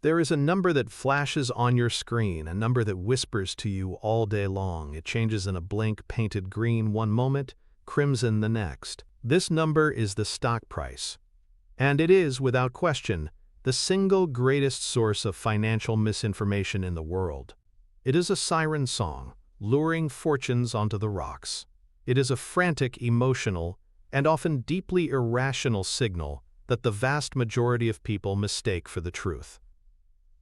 There is a number that flashes on your screen, a number that whispers to you all day long. It changes in a blink, painted green one moment, crimson the next. This number is the stock price. And it is, without question, the single greatest source of financial misinformation in the world. It is a siren song, luring fortunes onto the rocks. It is a frantic, emotional, and often deeply irrational signal that the vast majority of people mistake for the truth.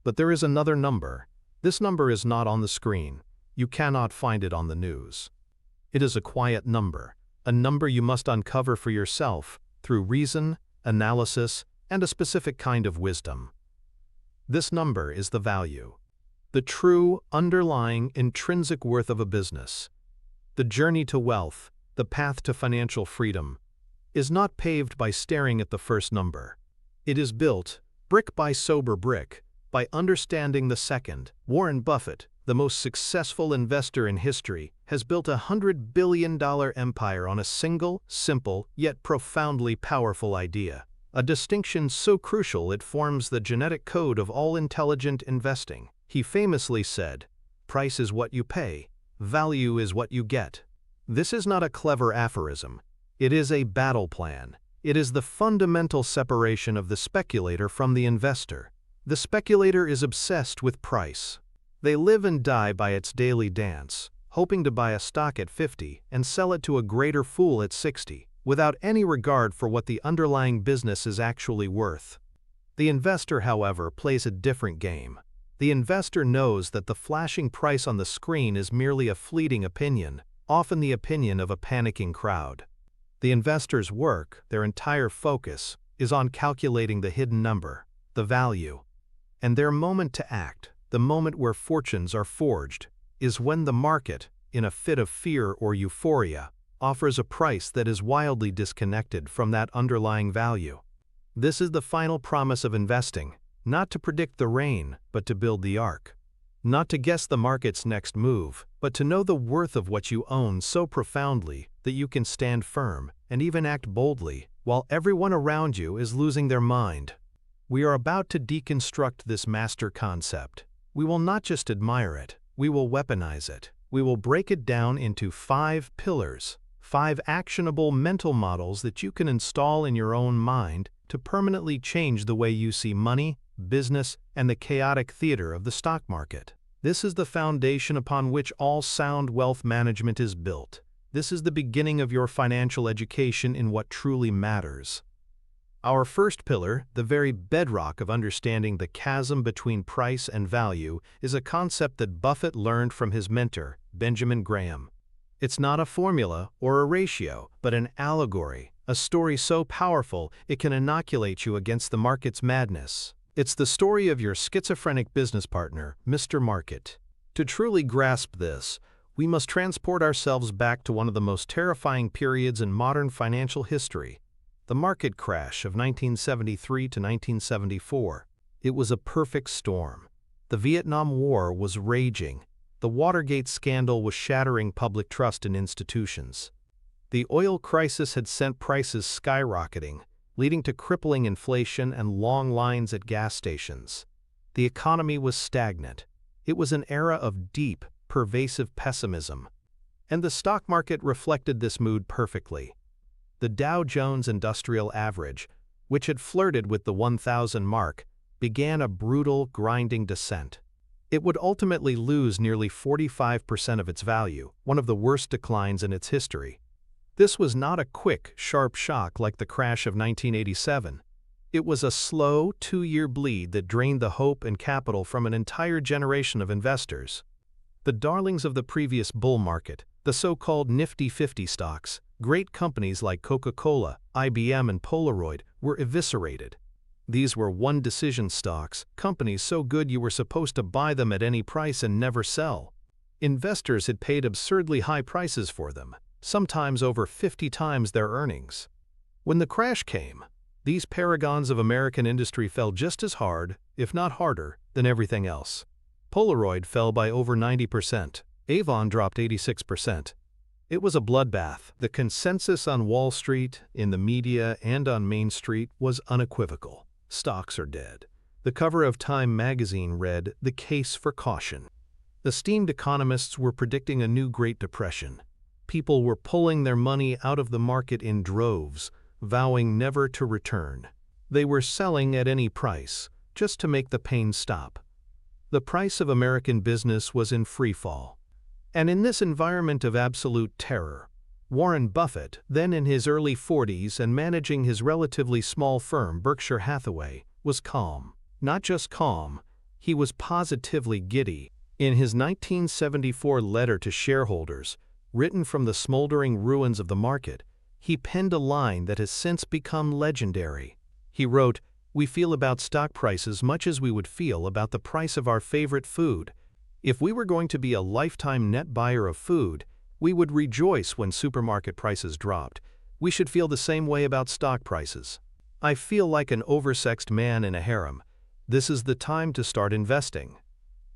But there is another number. This number is not on the screen. You cannot find it on the news. It is a quiet number, a number you must uncover for yourself through reason, analysis, and a specific kind of wisdom. This number is the value, the true, underlying, intrinsic worth of a business. The journey to wealth, the path to financial freedom, is not paved by staring at the first number. It is built, brick by sober brick, by understanding the second. Warren Buffett, the most successful investor in history, has built a $100 billion empire on a single, simple, yet profoundly powerful idea. A distinction so crucial it forms the genetic code of all intelligent investing. He famously said, "Price is what you pay, value is what you get." This is not a clever aphorism. It is a battle plan. It is the fundamental separation of the speculator from the investor. The speculator is obsessed with price. They live and die by its daily dance, hoping to buy a stock at 50 and sell it to a greater fool at 60, without any regard for what the underlying business is actually worth. The investor, however, plays a different game. The investor knows that the flashing price on the screen is merely a fleeting opinion, often the opinion of a panicking crowd. The investor's work, their entire focus, is on calculating the hidden number, the value. And their moment to act, the moment where fortunes are forged, is when the market, in a fit of fear or euphoria, offers a price that is wildly disconnected from that underlying value. This is the final promise of investing, not to predict the rain, but to build the ark. Not to guess the market's next move, but to know the worth of what you own so profoundly that you can stand firm and even act boldly while everyone around you is losing their mind. We are about to deconstruct this master concept. We will not just admire it, we will weaponize it. We will break it down into 5 pillars, 5 actionable mental models that you can install in your own mind to permanently change the way you see money, business, and the chaotic theater of the stock market. This is the foundation upon which all sound wealth management is built. This is the beginning of your financial education in what truly matters. Our first pillar, the very bedrock of understanding the chasm between price and value, is a concept that Buffett learned from his mentor, Benjamin Graham. It's not a formula or a ratio, but an allegory, a story so powerful it can inoculate you against the market's madness. It's the story of your schizophrenic business partner, Mr. Market. To truly grasp this, we must transport ourselves back to one of the most terrifying periods in modern financial history, the market crash of 1973 to 1974. It was a perfect storm. The Vietnam War was raging. The Watergate scandal was shattering public trust in institutions. The oil crisis had sent prices skyrocketing, leading to crippling inflation and long lines at gas stations. The economy was stagnant. It was an era of deep, pervasive pessimism. And the stock market reflected this mood perfectly. The Dow Jones Industrial Average, which had flirted with the 1,000 mark, began a brutal, grinding descent. It would ultimately lose nearly 45% of its value, one of the worst declines in its history. This was not a quick, sharp shock like the crash of 1987. It was a slow, 2-year bleed that drained the hope and capital from an entire generation of investors. The darlings of the previous bull market, the so-called Nifty 50 stocks, great companies like Coca-Cola, IBM, and Polaroid, were eviscerated. These were one-decision stocks, companies so good you were supposed to buy them at any price and never sell. Investors had paid absurdly high prices for them, sometimes over 50 times their earnings. When the crash came, these paragons of American industry fell just as hard, if not harder, than everything else. Polaroid fell by over 90%. Avon dropped 86%. It was a bloodbath. The consensus on Wall Street, in the media, and on Main Street was unequivocal. Stocks are dead. The cover of Time magazine read, "The Case for Caution." Esteemed economists were predicting a new Great Depression. People were pulling their money out of the market in droves, vowing never to return. They were selling at any price, just to make the pain stop. The price of American business was in free fall. And in this environment of absolute terror, Warren Buffett, then in his early 40s and managing his relatively small firm Berkshire Hathaway, was calm. Not just calm, he was positively giddy. In his 1974 letter to shareholders, written from the smoldering ruins of the market, he penned a line that has since become legendary. He wrote, "We feel about stock prices much as we would feel about the price of our favorite food. If we were going to be a lifetime net buyer of food, we would rejoice when supermarket prices dropped. We should feel the same way about stock prices. I feel like an oversexed man in a harem. This is the time to start investing."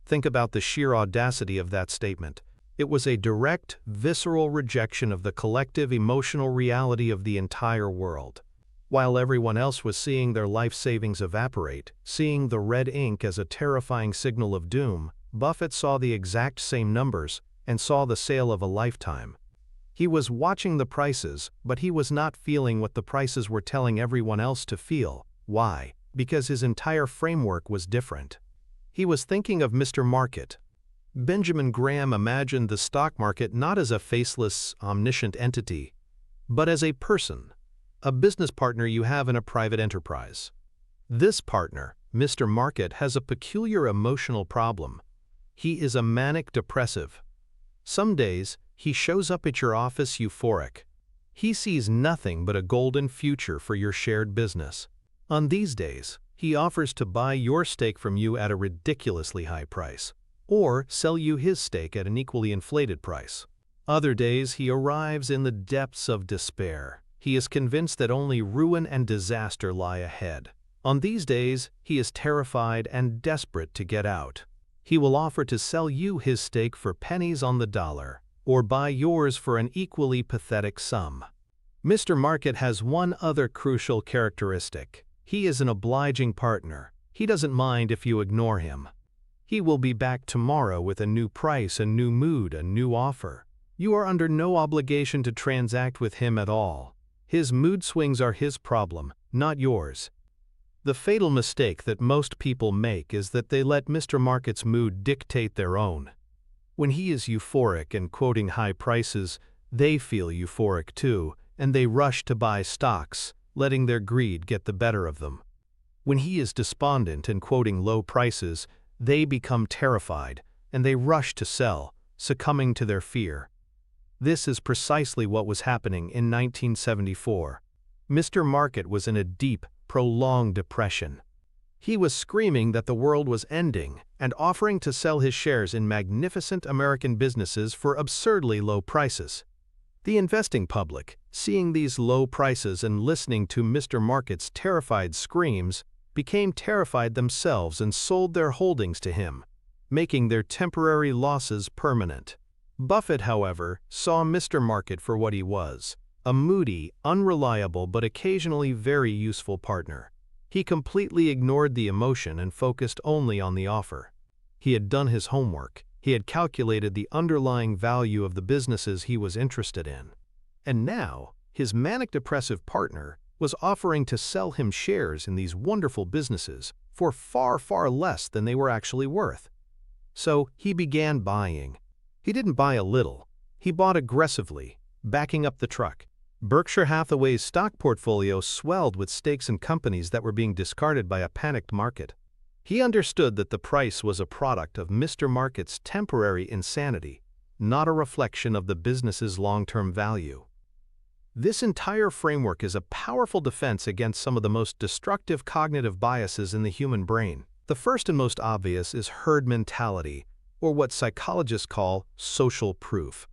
Think about the sheer audacity of that statement. It was a direct, visceral rejection of the collective emotional reality of the entire world. While everyone else was seeing their life savings evaporate, seeing the red ink as a terrifying signal of doom, Buffett saw the exact same numbers and saw the sale of a lifetime. He was watching the prices, but he was not feeling what the prices were telling everyone else to feel. Why? Because his entire framework was different. He was thinking of Mr. Market. Benjamin Graham imagined the stock market not as a faceless, omniscient entity, but as a person, a business partner you have in a private enterprise. This partner, Mr. Market, has a peculiar emotional problem. He is a manic depressive. Some days, he shows up at your office euphoric. He sees nothing but a golden future for your shared business. On these days, he offers to buy your stake from you at a ridiculously high price, or sell you his stake at an equally inflated price. Other days, he arrives in the depths of despair. He is convinced that only ruin and disaster lie ahead. On these days, he is terrified and desperate to get out. He will offer to sell you his stake for pennies on the dollar, or buy yours for an equally pathetic sum. Mr. Market has one other crucial characteristic. He is an obliging partner. He doesn't mind if you ignore him. He will be back tomorrow with a new price, a new mood, a new offer. You are under no obligation to transact with him at all. His mood swings are his problem, not yours. The fatal mistake that most people make is that they let Mr. Market's mood dictate their own. When he is euphoric and quoting high prices, they feel euphoric too, and they rush to buy stocks, letting their greed get the better of them. When he is despondent and quoting low prices, they become terrified, and they rush to sell, succumbing to their fear. This is precisely what was happening in 1974. Mr. Market was in a deep, prolonged depression. He was screaming that the world was ending and offering to sell his shares in magnificent American businesses for absurdly low prices. The investing public, seeing these low prices and listening to Mr. Market's terrified screams, became terrified themselves and sold their holdings to him, making their temporary losses permanent. Buffett, however, saw Mr. Market for what he was, a moody, unreliable but occasionally very useful partner. He completely ignored the emotion and focused only on the offer. He had done his homework. He had calculated the underlying value of the businesses he was interested in. And now, his manic-depressive partner was offering to sell him shares in these wonderful businesses for far, far less than they were actually worth. So he began buying. He didn't buy a little. He bought aggressively, backing up the truck. Berkshire Hathaway's stock portfolio swelled with stakes in companies that were being discarded by a panicked market. He understood that the price was a product of Mr. Market's temporary insanity, not a reflection of the business's long-term value. This entire framework is a powerful defense against some of the most destructive cognitive biases in the human brain. The first and most obvious is herd mentality, or what psychologists call social proof.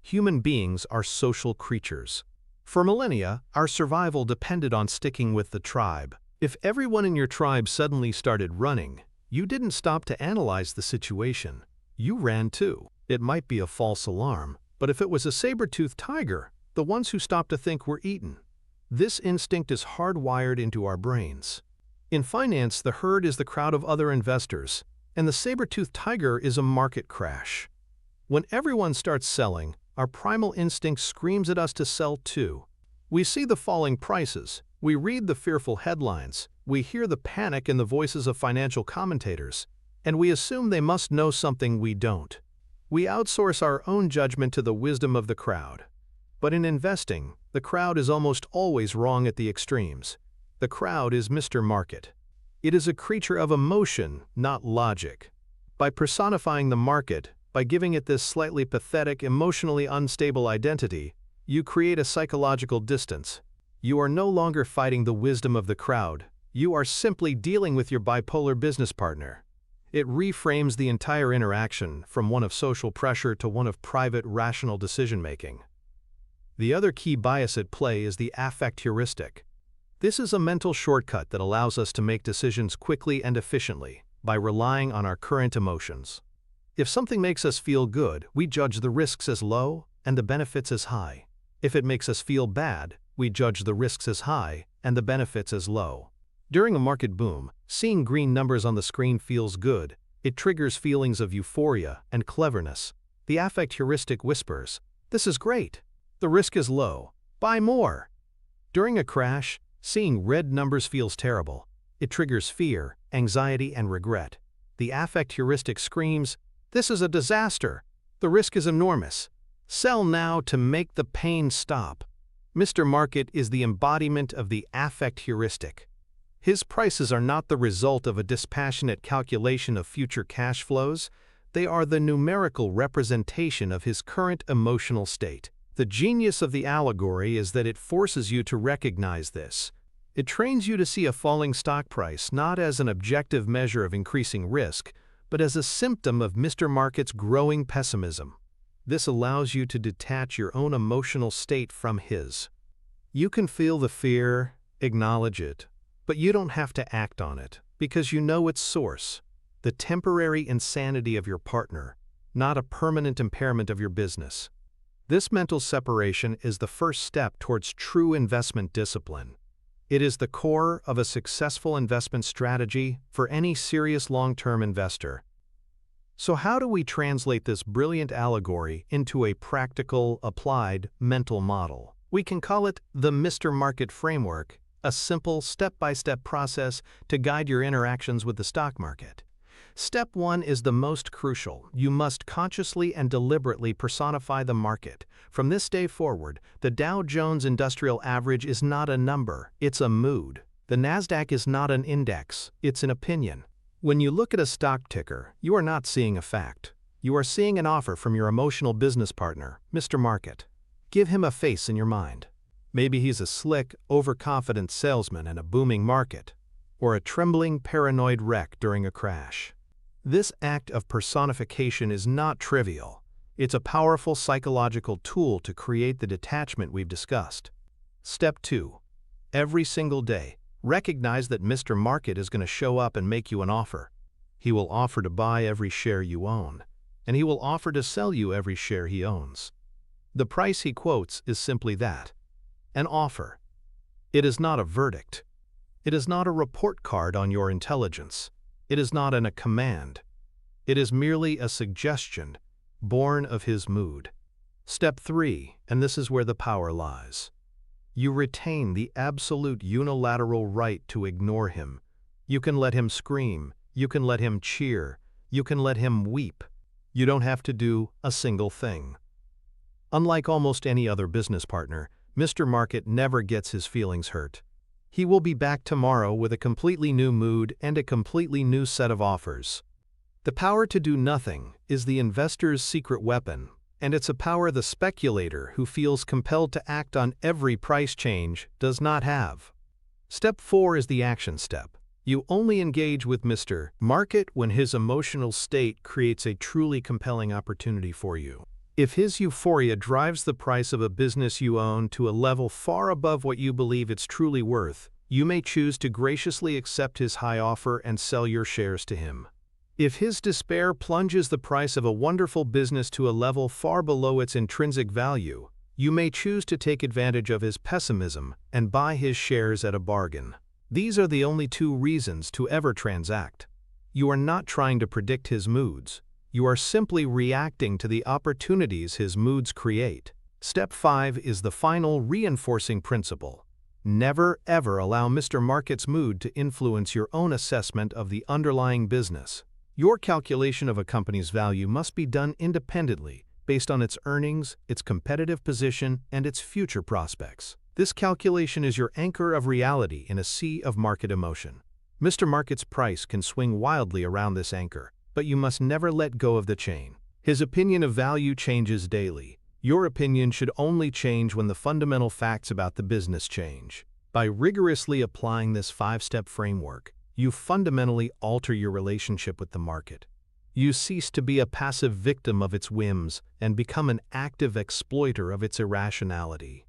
Human beings are social creatures. For millennia, our survival depended on sticking with the tribe. If everyone in your tribe suddenly started running, you didn't stop to analyze the situation. You ran too. It might be a false alarm, but if it was a saber-toothed tiger, the ones who stopped to think were eaten. This instinct is hardwired into our brains. In finance, the herd is the crowd of other investors, and the saber-toothed tiger is a market crash. When everyone starts selling, our primal instinct screams at us to sell too. We see the falling prices, we read the fearful headlines, we hear the panic in the voices of financial commentators, and we assume they must know something we don't. We outsource our own judgment to the wisdom of the crowd. But in investing, the crowd is almost always wrong at the extremes. The crowd is Mr. Market. It is a creature of emotion, not logic. By personifying the market, by giving it this slightly pathetic, emotionally unstable identity, you create a psychological distance. You are no longer fighting the wisdom of the crowd. You are simply dealing with your bipolar business partner. It reframes the entire interaction from one of social pressure to one of private, rational decision-making. The other key bias at play is the affect heuristic. This is a mental shortcut that allows us to make decisions quickly and efficiently by relying on our current emotions. If something makes us feel good, we judge the risks as low and the benefits as high. If it makes us feel bad, we judge the risks as high and the benefits as low. During a market boom, seeing green numbers on the screen feels good. It triggers feelings of euphoria and cleverness. The affect heuristic whispers, "This is great. The risk is low. Buy more." During a crash, seeing red numbers feels terrible. It triggers fear, anxiety, and regret. The affect heuristic screams, "This is a disaster. The risk is enormous. Sell now to make the pain stop." Mr. Market is the embodiment of the affect heuristic. His prices are not the result of a dispassionate calculation of future cash flows. They are the numerical representation of his current emotional state. The genius of the allegory is that it forces you to recognize this. It trains you to see a falling stock price not as an objective measure of increasing risk, but as a symptom of Mr. Market's growing pessimism. This allows you to detach your own emotional state from his. You can feel the fear, acknowledge it, but you don't have to act on it because you know its source, the temporary insanity of your partner, not a permanent impairment of your business. This mental separation is the first step towards true investment discipline. It is the core of a successful investment strategy for any serious long-term investor. So how do we translate this brilliant allegory into a practical, applied mental model? We can call it the Mr. Market framework, a simple step-by-step process to guide your interactions with the stock market. Step 1 is the most crucial. You must consciously and deliberately personify the market. From this day forward, the Dow Jones Industrial Average is not a number, it's a mood. The Nasdaq is not an index, it's an opinion. When you look at a stock ticker, you are not seeing a fact. You are seeing an offer from your emotional business partner, Mr. Market. Give him a face in your mind. Maybe he's a slick, overconfident salesman in a booming market, or a trembling, paranoid wreck during a crash. This act of personification is not trivial. It's a powerful psychological tool to create the detachment we've discussed. Step 2. Every single day, recognize that Mr. Market is going to show up and make you an offer. He will offer to buy every share you own, and he will offer to sell you every share he owns. The price he quotes is simply that, an offer. It is not a verdict. It is not a report card on your intelligence. It is not a command. It is merely a suggestion, born of his mood. Step 3, and this is where the power lies. You retain the absolute unilateral right to ignore him. You can let him scream. You can let him cheer. You can let him weep. You don't have to do a single thing. Unlike almost any other business partner, Mr. Market never gets his feelings hurt. He will be back tomorrow with a completely new mood and a completely new set of offers. The power to do nothing is the investor's secret weapon, and it's a power the speculator who feels compelled to act on every price change does not have. Step 4 is the action step. You only engage with Mr. Market when his emotional state creates a truly compelling opportunity for you. If his euphoria drives the price of a business you own to a level far above what you believe it's truly worth, you may choose to graciously accept his high offer and sell your shares to him. If his despair plunges the price of a wonderful business to a level far below its intrinsic value, you may choose to take advantage of his pessimism and buy his shares at a bargain. These are the only two reasons to ever transact. You are not trying to predict his moods. You are simply reacting to the opportunities his moods create. Step 5 is the final reinforcing principle. Never ever allow Mr. Market's mood to influence your own assessment of the underlying business. Your calculation of a company's value must be done independently, based on its earnings, its competitive position, and its future prospects. This calculation is your anchor of reality in a sea of market emotion. Mr. Market's price can swing wildly around this anchor, but you must never let go of the chain. His opinion of value changes daily. Your opinion should only change when the fundamental facts about the business change. By rigorously applying this 5-step framework, you fundamentally alter your relationship with the market. You cease to be a passive victim of its whims and become an active exploiter of its irrationality.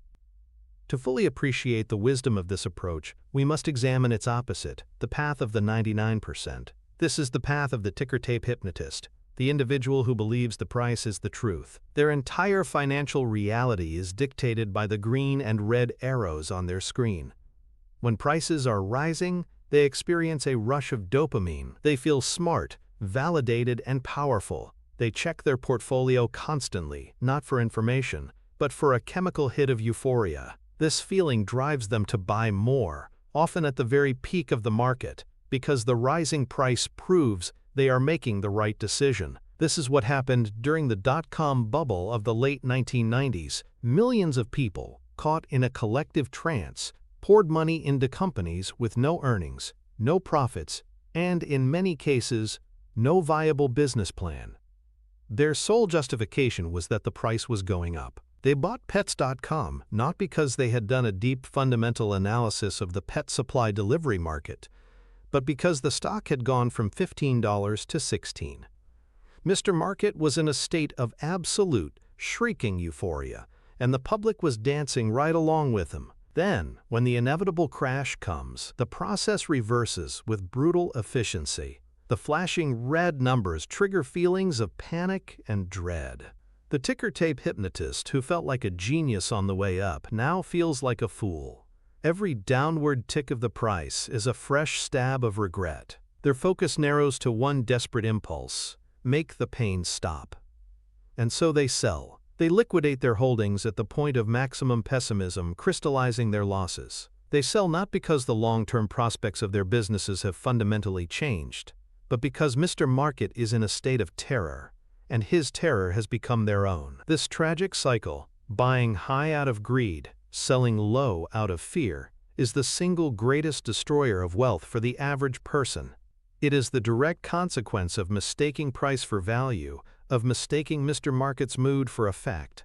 To fully appreciate the wisdom of this approach, we must examine its opposite, the path of the 99%. This is the path of the ticker tape hypnotist, the individual who believes the price is the truth. Their entire financial reality is dictated by the green and red arrows on their screen. When prices are rising, they experience a rush of dopamine. They feel smart, validated, and powerful. They check their portfolio constantly, not for information, but for a chemical hit of euphoria. This feeling drives them to buy more, often at the very peak of the market, because the rising price proves they are making the right decision. This is what happened during the dot-com bubble of the late 1990s. Millions of people, caught in a collective trance, poured money into companies with no earnings, no profits, and in many cases, no viable business plan. Their sole justification was that the price was going up. They bought Pets.com not because they had done a deep fundamental analysis of the pet supply delivery market, but because the stock had gone from $15 to $16. Mr. Market was in a state of absolute, shrieking euphoria, and the public was dancing right along with him. Then, when the inevitable crash comes, the process reverses with brutal efficiency. The flashing red numbers trigger feelings of panic and dread. The ticker tape hypnotist, who felt like a genius on the way up, now feels like a fool. Every downward tick of the price is a fresh stab of regret. Their focus narrows to one desperate impulse: make the pain stop. And so they sell. They liquidate their holdings at the point of maximum pessimism, crystallizing their losses. They sell not because the long-term prospects of their businesses have fundamentally changed, but because Mr. Market is in a state of terror, and his terror has become their own. This tragic cycle, buying high out of greed, selling low out of fear, is the single greatest destroyer of wealth for the average person. It is the direct consequence of mistaking price for value, of mistaking Mr. Market's mood for a fact.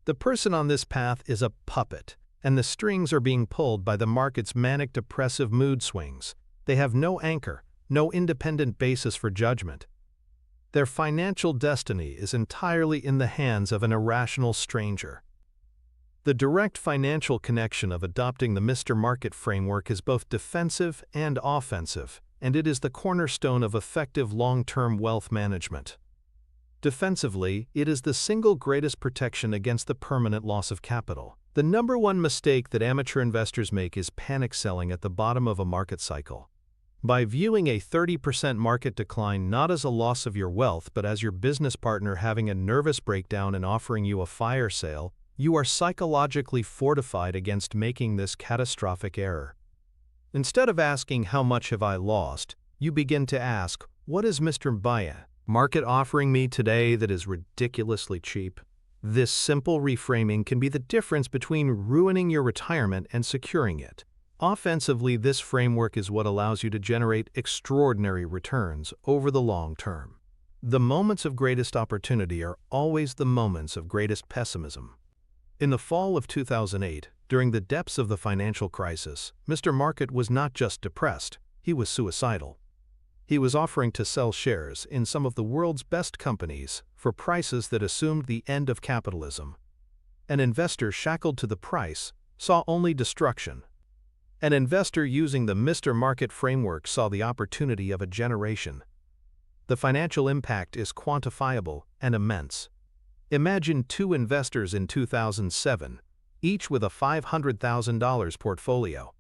The person on this path is a puppet, and the strings are being pulled by the market's manic depressive mood swings. They have no anchor, no independent basis for judgment. Their financial destiny is entirely in the hands of an irrational stranger. The direct financial connection of adopting the Mr. Market framework is both defensive and offensive, and it is the cornerstone of effective long-term wealth management. Defensively, it is the single greatest protection against the permanent loss of capital. The number one mistake that amateur investors make is panic selling at the bottom of a market cycle. By viewing a 30% market decline not as a loss of your wealth but as your business partner having a nervous breakdown and offering you a fire sale, you are psychologically fortified against making this catastrophic error. Instead of asking how much have I lost, you begin to ask, what is Mr. Market offering me today that is ridiculously cheap? This simple reframing can be the difference between ruining your retirement and securing it. Offensively, this framework is what allows you to generate extraordinary returns over the long term. The moments of greatest opportunity are always the moments of greatest pessimism. In the fall of 2008, during the depths of the financial crisis, Mr. Market was not just depressed, he was suicidal. He was offering to sell shares in some of the world's best companies for prices that assumed the end of capitalism. An investor shackled to the price saw only destruction. An investor using the Mr. Market framework saw the opportunity of a generation. The financial impact is quantifiable and immense. Imagine two investors in 2007, each with a $500,000 portfolio.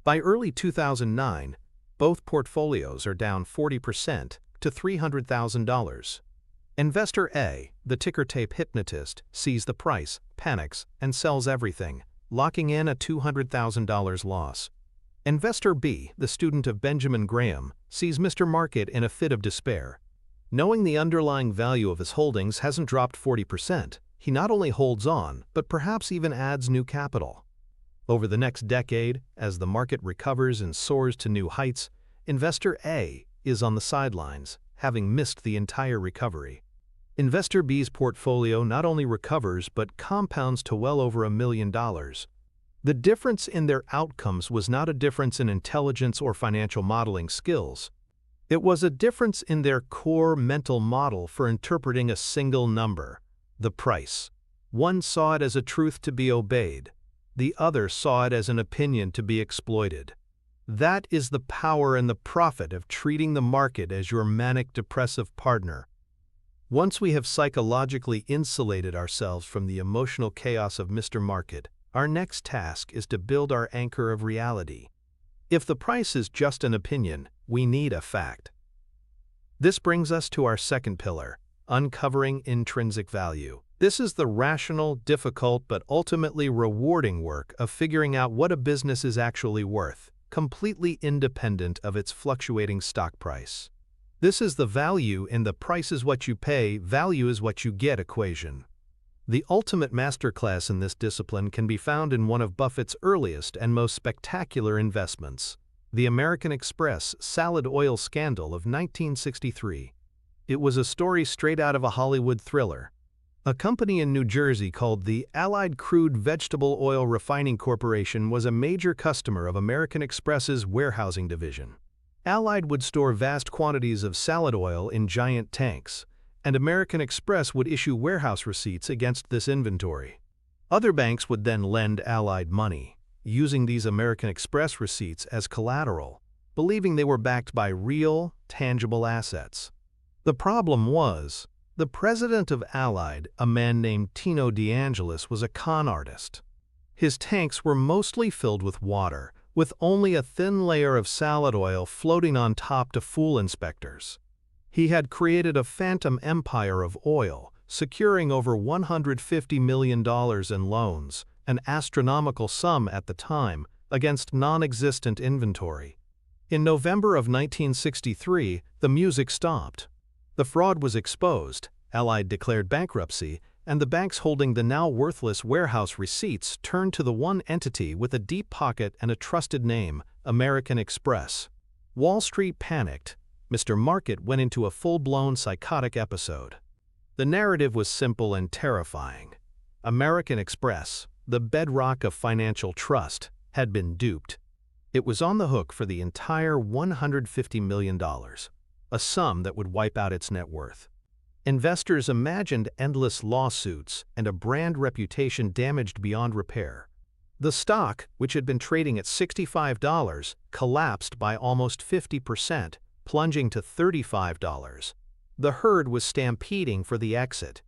By early 2009, both portfolios are down 40% to $300,000. Investor A, the ticker tape hypnotist, sees the price, panics, and sells everything, locking in a $200,000 loss. Investor B, the student of Benjamin Graham, sees Mr. Market in a fit of despair. Knowing the underlying value of his holdings hasn't dropped 40%, he not only holds on, but perhaps even adds new capital. Over the next decade, as the market recovers and soars to new heights, Investor A is on the sidelines, having missed the entire recovery. Investor B's portfolio not only recovers but compounds to well over $1 million. The difference in their outcomes was not a difference in intelligence or financial modeling skills. It was a difference in their core mental model for interpreting a single number, the price. One saw it as a truth to be obeyed. The other saw it as an opinion to be exploited. That is the power and the profit of treating the market as your manic-depressive partner. Once we have psychologically insulated ourselves from the emotional chaos of Mr. Market, our next task is to build our anchor of reality. If the price is just an opinion, we need a fact. This brings us to our second pillar, uncovering intrinsic value. This is the rational, difficult, but ultimately rewarding work of figuring out what a business is actually worth, completely independent of its fluctuating stock price. This is the value in the price is what you pay, value is what you get equation. The ultimate masterclass in this discipline can be found in one of Buffett's earliest and most spectacular investments, the American Express salad oil scandal of 1963. It was a story straight out of a Hollywood thriller. A company in New Jersey called the Allied Crude Vegetable Oil Refining Corporation was a major customer of American Express's warehousing division. Allied would store vast quantities of salad oil in giant tanks, and American Express would issue warehouse receipts against this inventory. Other banks would then lend Allied money, using these American Express receipts as collateral, believing they were backed by real, tangible assets. The problem was, the president of Allied, a man named Tino DeAngelis, was a con artist. His tanks were mostly filled with water, with only a thin layer of salad oil floating on top to fool inspectors. He had created a phantom empire of oil, securing over $150 million in loans, an astronomical sum at the time, against non-existent inventory. In November of 1963, the music stopped. The fraud was exposed, Allied declared bankruptcy, and the banks holding the now worthless warehouse receipts turned to the one entity with a deep pocket and a trusted name, American Express. Wall Street panicked. Mr. Market went into a full-blown psychotic episode. The narrative was simple and terrifying. American Express, the bedrock of financial trust, had been duped. It was on the hook for the entire $150 million, a sum that would wipe out its net worth. Investors imagined endless lawsuits and a brand reputation damaged beyond repair. The stock, which had been trading at $65, collapsed by almost 50%, plunging to $35. The herd was stampeding for the exit.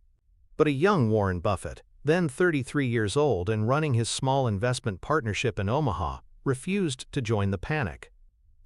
But a young Warren Buffett, then 33 years old and running his small investment partnership in Omaha, refused to join the panic.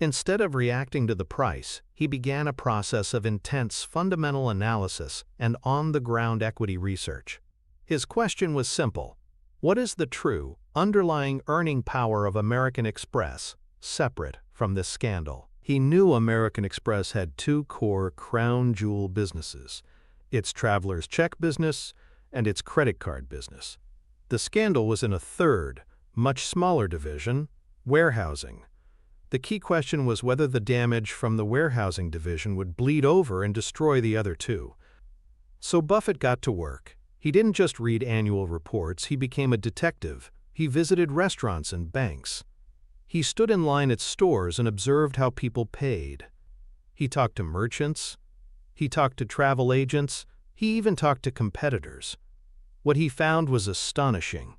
Instead of reacting to the price, he began a process of intense fundamental analysis and on-the-ground equity research. His question was simple: what is the true, underlying earning power of American Express, separate from this scandal? He knew American Express had two core crown jewel businesses, its traveler's check business and its credit card business. The scandal was in a third, much smaller division, warehousing. The key question was whether the damage from the warehousing division would bleed over and destroy the other two. So Buffett got to work. He didn't just read annual reports, he became a detective. He visited restaurants and banks. He stood in line at stores and observed how people paid. He talked to merchants. He talked to travel agents. He even talked to competitors. What he found was astonishing.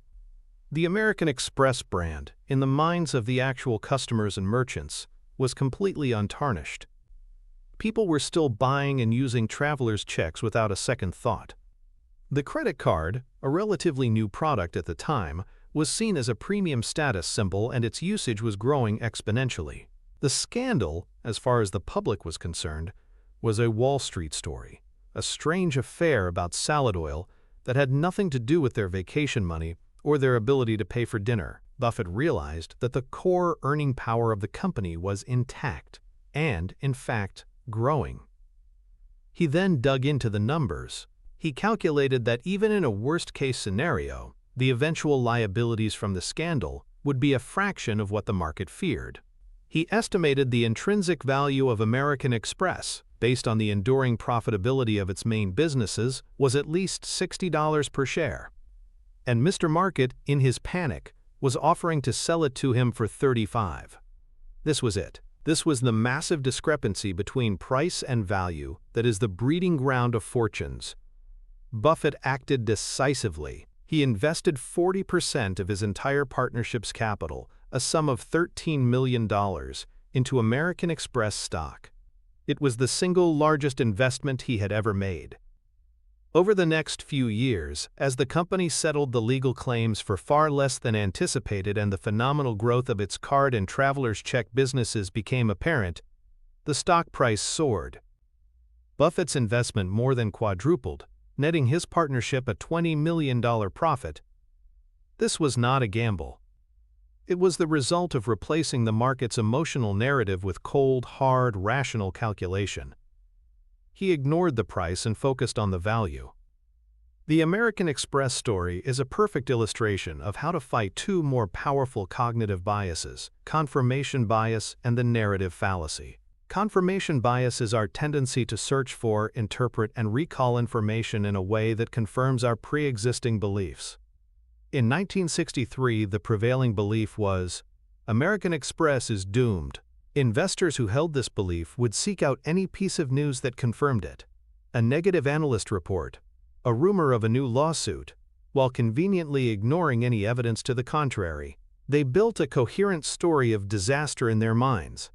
The American Express brand, in the minds of the actual customers and merchants, was completely untarnished. People were still buying and using traveler's checks without a second thought. The credit card, a relatively new product at the time, was seen as a premium status symbol and its usage was growing exponentially. The scandal, as far as the public was concerned, was a Wall Street story, a strange affair about salad oil that had nothing to do with their vacation money or their ability to pay for dinner. Buffett realized that the core earning power of the company was intact and, in fact, growing. He then dug into the numbers. He calculated that even in a worst-case scenario, the eventual liabilities from the scandal would be a fraction of what the market feared. He estimated the intrinsic value of American Express, based on the enduring profitability of its main businesses, was at least $60 per share. And Mr. Market, in his panic, was offering to sell it to him for $35. This was it. This was the massive discrepancy between price and value that is the breeding ground of fortunes. Buffett acted decisively. He invested 40% of his entire partnership's capital, a sum of $13 million, into American Express stock. It was the single largest investment he had ever made. Over the next few years, as the company settled the legal claims for far less than anticipated and the phenomenal growth of its card and traveler's check businesses became apparent, the stock price soared. Buffett's investment more than quadrupled, netting his partnership a $20 million profit. This was not a gamble. It was the result of replacing the market's emotional narrative with cold, hard, rational calculation. He ignored the price and focused on the value. The American Express story is a perfect illustration of how to fight two more powerful cognitive biases, confirmation bias and the narrative fallacy. Confirmation bias is our tendency to search for, interpret, and recall information in a way that confirms our pre-existing beliefs. In 1963, the prevailing belief was, American Express is doomed. Investors who held this belief would seek out any piece of news that confirmed it. A negative analyst report, a rumor of a new lawsuit, while conveniently ignoring any evidence to the contrary. They built a coherent story of disaster in their minds.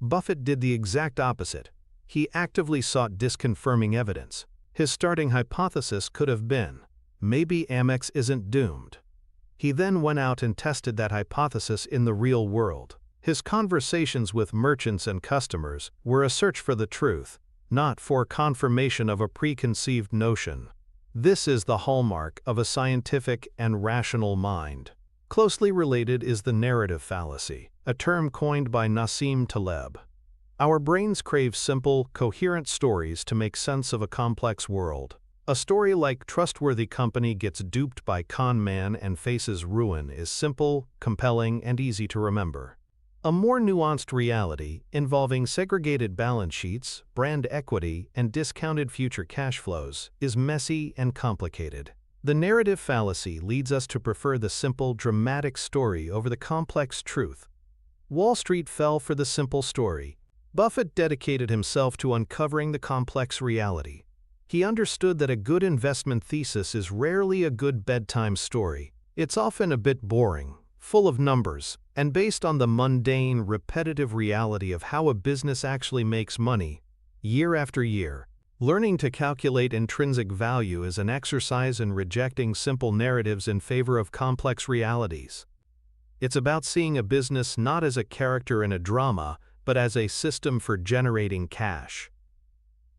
Buffett did the exact opposite. He actively sought disconfirming evidence. His starting hypothesis could have been, maybe Amex isn't doomed. He then went out and tested that hypothesis in the real world. His conversations with merchants and customers were a search for the truth, not for confirmation of a preconceived notion. This is the hallmark of a scientific and rational mind. Closely related is the narrative fallacy, a term coined by Nassim Taleb. Our brains crave simple, coherent stories to make sense of a complex world. A story like trustworthy company gets duped by con man and faces ruin is simple, compelling, and easy to remember. A more nuanced reality, involving segregated balance sheets, brand equity, and discounted future cash flows, is messy and complicated. The narrative fallacy leads us to prefer the simple, dramatic story over the complex truth. Wall Street fell for the simple story. Buffett dedicated himself to uncovering the complex reality. He understood that a good investment thesis is rarely a good bedtime story. It's often a bit boring, full of numbers, and based on the mundane, repetitive reality of how a business actually makes money, year after year. Learning to calculate intrinsic value is an exercise in rejecting simple narratives in favor of complex realities. It's about seeing a business not as a character in a drama, but as a system for generating cash.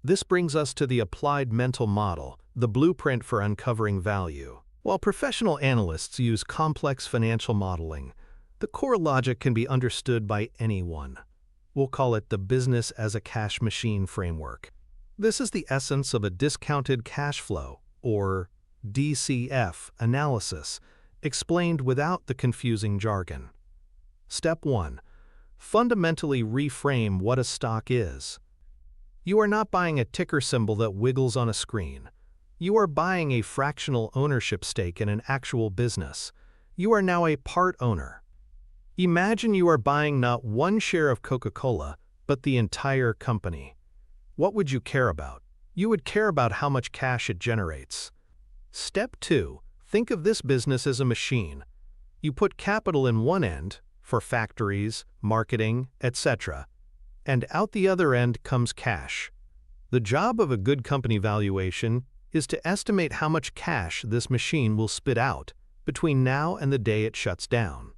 This brings us to the applied mental model, the blueprint for uncovering value. While professional analysts use complex financial modeling, the core logic can be understood by anyone. We'll call it the business as a cash machine framework. This is the essence of a discounted cash flow, or DCF, analysis, explained without the confusing jargon. Step 1. Fundamentally reframe what a stock is. You are not buying a ticker symbol that wiggles on a screen. You are buying a fractional ownership stake in an actual business. You are now a part owner. Imagine you are buying not one share of Coca-Cola, but the entire company. What would you care about? You would care about how much cash it generates. Step 2. Think of this business as a machine. You put capital in one end, for factories, marketing, etc., and out the other end comes cash. The job of a good company valuation is to estimate how much cash this machine will spit out, between now and the day it shuts down.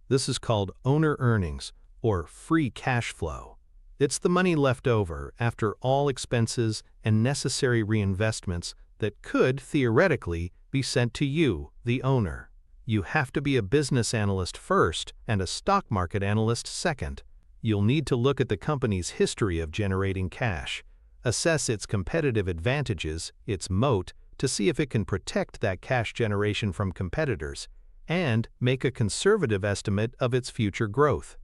This is called owner earnings, or free cash flow. It's the money left over after all expenses and necessary reinvestments that could, theoretically, be sent to you, the owner. You have to be a business analyst first and a stock market analyst second. You'll need to look at the company's history of generating cash, assess its competitive advantages, its moat, to see if it can protect that cash generation from competitors, and make a conservative estimate of its future growth.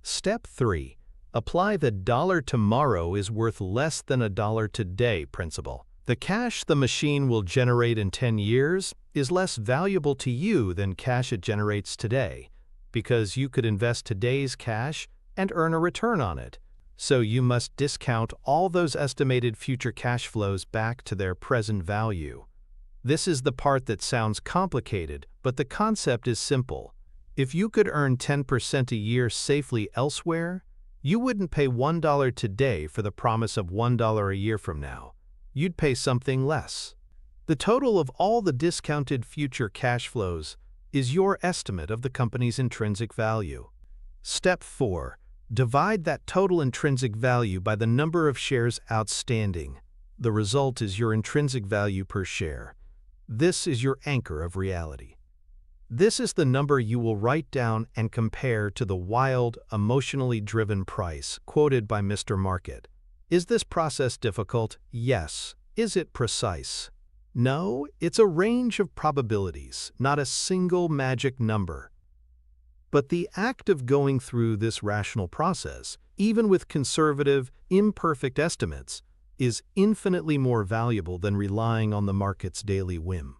Step 3. Apply the dollar tomorrow is worth less than a dollar today principle. The cash the machine will generate in 10 years is less valuable to you than cash it generates today, because you could invest today's cash and earn a return on it. So you must discount all those estimated future cash flows back to their present value. This is the part that sounds complicated, but the concept is simple. If you could earn 10% a year safely elsewhere, you wouldn't pay $1 today for the promise of $1 a year from now. You'd pay something less. The total of all the discounted future cash flows is your estimate of the company's intrinsic value. Step 4. Divide that total intrinsic value by the number of shares outstanding. The result is your intrinsic value per share. This is your anchor of reality. This is the number you will write down and compare to the wild, emotionally driven price quoted by Mr. Market. Is this process difficult? Yes. Is it precise? No, it's a range of probabilities, not a single magic number. But the act of going through this rational process, even with conservative, imperfect estimates, is infinitely more valuable than relying on the market's daily whim.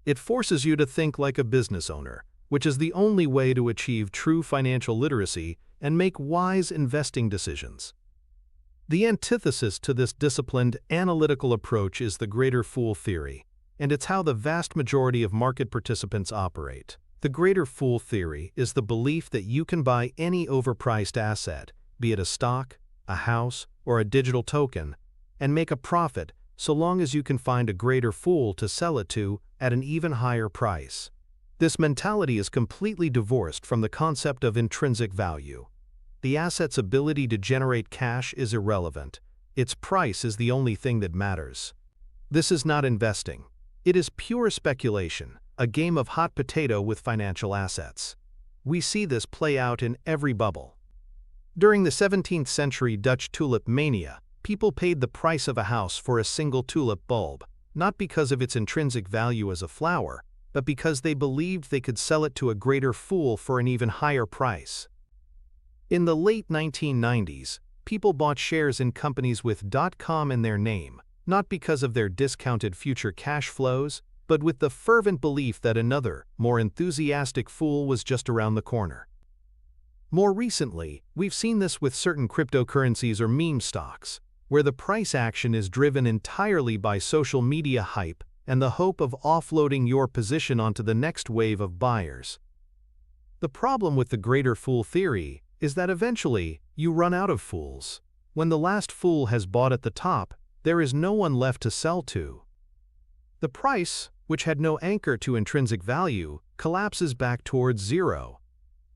It forces you to think like a business owner, which is the only way to achieve true financial literacy and make wise investing decisions. The antithesis to this disciplined, analytical approach is the greater fool theory, and it's how the vast majority of market participants operate. The greater fool theory is the belief that you can buy any overpriced asset, be it a stock, a house, or a digital token, and make a profit so long as you can find a greater fool to sell it to at an even higher price. This mentality is completely divorced from the concept of intrinsic value. The asset's ability to generate cash is irrelevant. Its price is the only thing that matters. This is not investing. It is pure speculation, a game of hot potato with financial assets. We see this play out in every bubble. During the 17th century Dutch tulip mania, people paid the price of a house for a single tulip bulb, not because of its intrinsic value as a flower, but because they believed they could sell it to a greater fool for an even higher price. In the late 1990s, people bought shares in companies with .com in their name, not because of their discounted future cash flows, but with the fervent belief that another, more enthusiastic fool was just around the corner. More recently, we've seen this with certain cryptocurrencies or meme stocks, where the price action is driven entirely by social media hype and the hope of offloading your position onto the next wave of buyers. The problem with the greater fool theory is that eventually you run out of fools. When the last fool has bought at the top, there is no one left to sell to. The price, which had no anchor to intrinsic value, collapses back towards zero.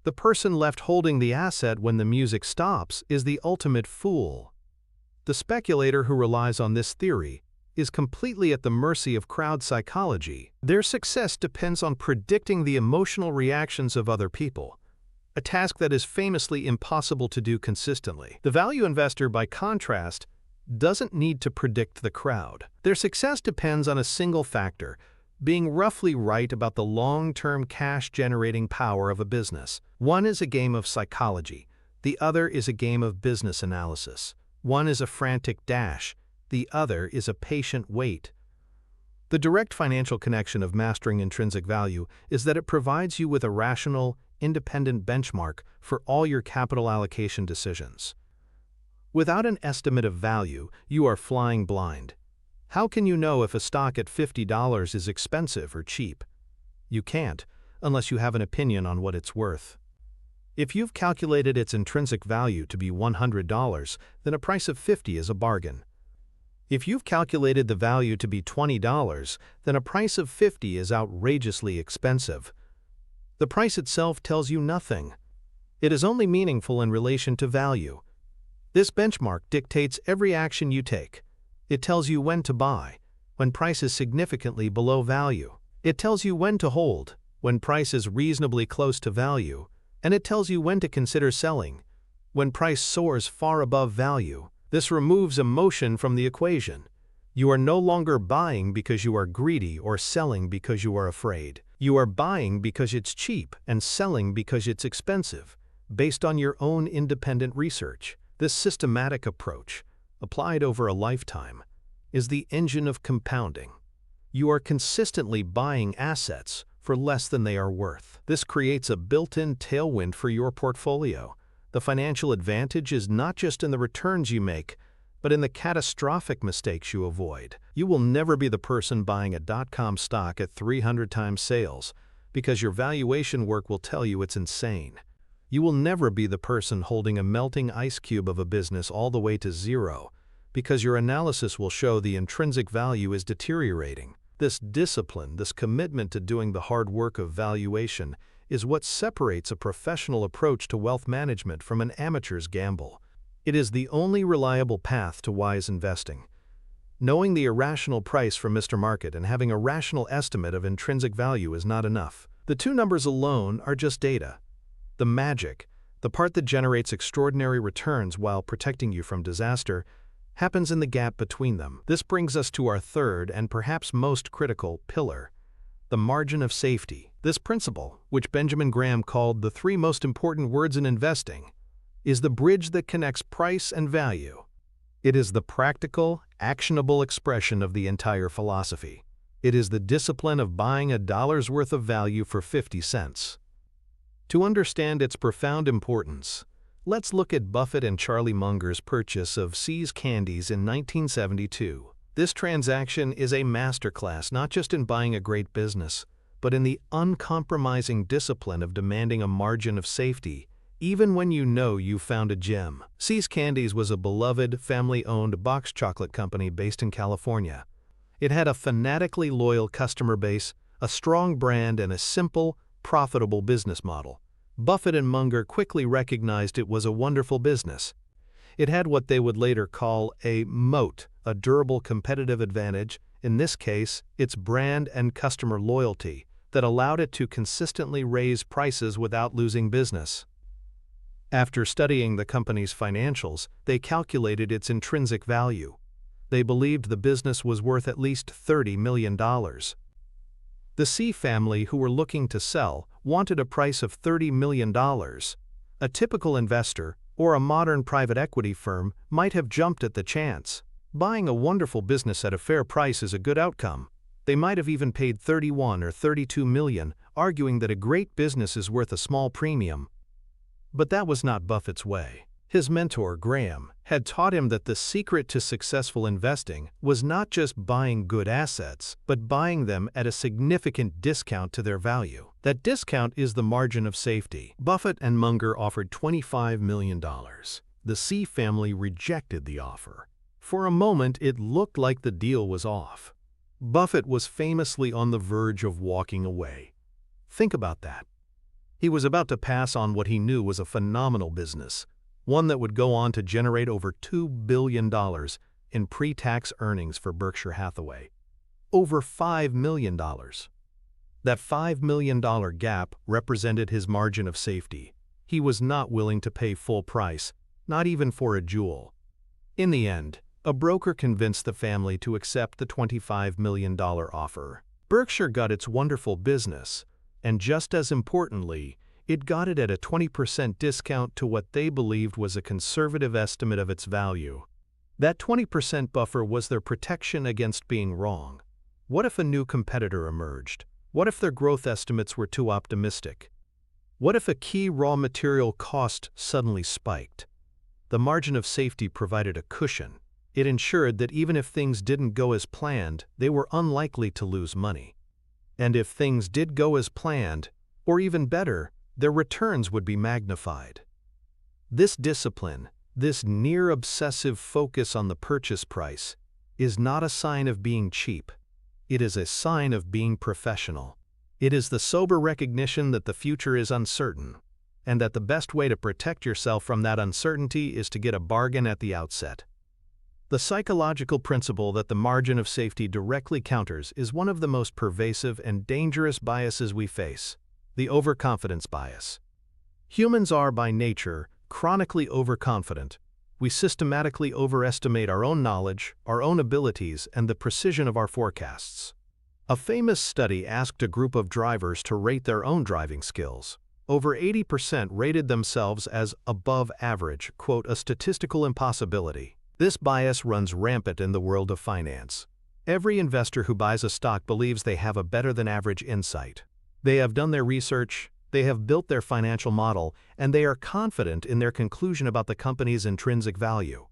The person left holding the asset when the music stops is the ultimate fool. The speculator who relies on this theory is completely at the mercy of crowd psychology. Their success depends on predicting the emotional reactions of other people, a task that is famously impossible to do consistently. The value investor, by contrast, doesn't need to predict the crowd. Their success depends on a single factor: being roughly right about the long-term cash-generating power of a business. One is a game of psychology. The other is a game of business analysis. One is a frantic dash. The other is a patient wait. The direct financial connection of mastering intrinsic value is that it provides you with a rational, independent benchmark for all your capital allocation decisions. Without an estimate of value, you are flying blind. How can you know if a stock at $50 is expensive or cheap? You can't, unless you have an opinion on what it's worth. If you've calculated its intrinsic value to be $100, then a price of $50 is a bargain. If you've calculated the value to be $20, then a price of $50 is outrageously expensive. The price itself tells you nothing. It is only meaningful in relation to value. This benchmark dictates every action you take. It tells you when to buy, when price is significantly below value. It tells you when to hold, when price is reasonably close to value. And it tells you when to consider selling, when price soars far above value. This removes emotion from the equation. You are no longer buying because you are greedy or selling because you are afraid. You are buying because it's cheap and selling because it's expensive, based on your own independent research. This systematic approach, applied over a lifetime, is the engine of compounding. You are consistently buying assets for less than they are worth. This creates a built-in tailwind for your portfolio. The financial advantage is not just in the returns you make, but in the catastrophic mistakes you avoid. You will never be the person buying a .com stock at 300 times sales, because your valuation work will tell you it's insane. You will never be the person holding a melting ice cube of a business all the way to zero, because your analysis will show the intrinsic value is deteriorating. This discipline, this commitment to doing the hard work of valuation, is what separates a professional approach to wealth management from an amateur's gamble. It is the only reliable path to wise investing. Knowing the irrational price from Mr. Market and having a rational estimate of intrinsic value is not enough. The two numbers alone are just data. The magic, the part that generates extraordinary returns while protecting you from disaster, happens in the gap between them. This brings us to our third and perhaps most critical pillar: the margin of safety. This principle, which Benjamin Graham called the three most important words in investing, is the bridge that connects price and value. It is the practical, actionable expression of the entire philosophy. It is the discipline of buying a dollar's worth of value for 50 cents. To understand its profound importance, let's look at Buffett and Charlie Munger's purchase of See's Candies in 1972. This transaction is a masterclass not just in buying a great business, but in the uncompromising discipline of demanding a margin of safety, even when you know you've found a gem. See's Candies was a beloved, family-owned box chocolate company based in California. It had a fanatically loyal customer base, a strong brand, and a simple, profitable business model. Buffett and Munger quickly recognized it was a wonderful business. It had what they would later call a moat, a durable competitive advantage, in this case, its brand and customer loyalty, that allowed it to consistently raise prices without losing business. After studying the company's financials, they calculated its intrinsic value. They believed the business was worth at least $30 million. The See family, who were looking to sell, wanted a price of $30 million. A typical investor, or a modern private equity firm, might have jumped at the chance. Buying a wonderful business at a fair price is a good outcome. They might have even paid $31 or $32 million, arguing that a great business is worth a small premium. But that was not Buffett's way. His mentor, Graham, had taught him that the secret to successful investing was not just buying good assets, but buying them at a significant discount to their value. That discount is the margin of safety. Buffett and Munger offered $25 million. The See family rejected the offer. For a moment, it looked like the deal was off. Buffett was famously on the verge of walking away. Think about that. He was about to pass on what he knew was a phenomenal business, one that would go on to generate over $2 billion in pre-tax earnings for Berkshire Hathaway. Over $5 million. That $5 million gap represented his margin of safety. He was not willing to pay full price, not even for a jewel. In the end, a broker convinced the family to accept the $25 million offer. Berkshire got its wonderful business, and just as importantly, it got it at a 20% discount to what they believed was a conservative estimate of its value. That 20% buffer was their protection against being wrong. What if a new competitor emerged? What if their growth estimates were too optimistic? What if a key raw material cost suddenly spiked? The margin of safety provided a cushion. It ensured that even if things didn't go as planned, they were unlikely to lose money. And if things did go as planned, or even better, their returns would be magnified. This discipline, this near-obsessive focus on the purchase price, is not a sign of being cheap. It is a sign of being professional. It is the sober recognition that the future is uncertain, and that the best way to protect yourself from that uncertainty is to get a bargain at the outset. The psychological principle that the margin of safety directly counters is one of the most pervasive and dangerous biases we face, the overconfidence bias. Humans are, by nature, chronically overconfident. We systematically overestimate our own knowledge, our own abilities, and the precision of our forecasts. A famous study asked a group of drivers to rate their own driving skills. Over 80% rated themselves as above average, quote, a statistical impossibility. This bias runs rampant in the world of finance. Every investor who buys a stock believes they have a better-than-average insight. They have done their research, they have built their financial model, and they are confident in their conclusion about the company's intrinsic value.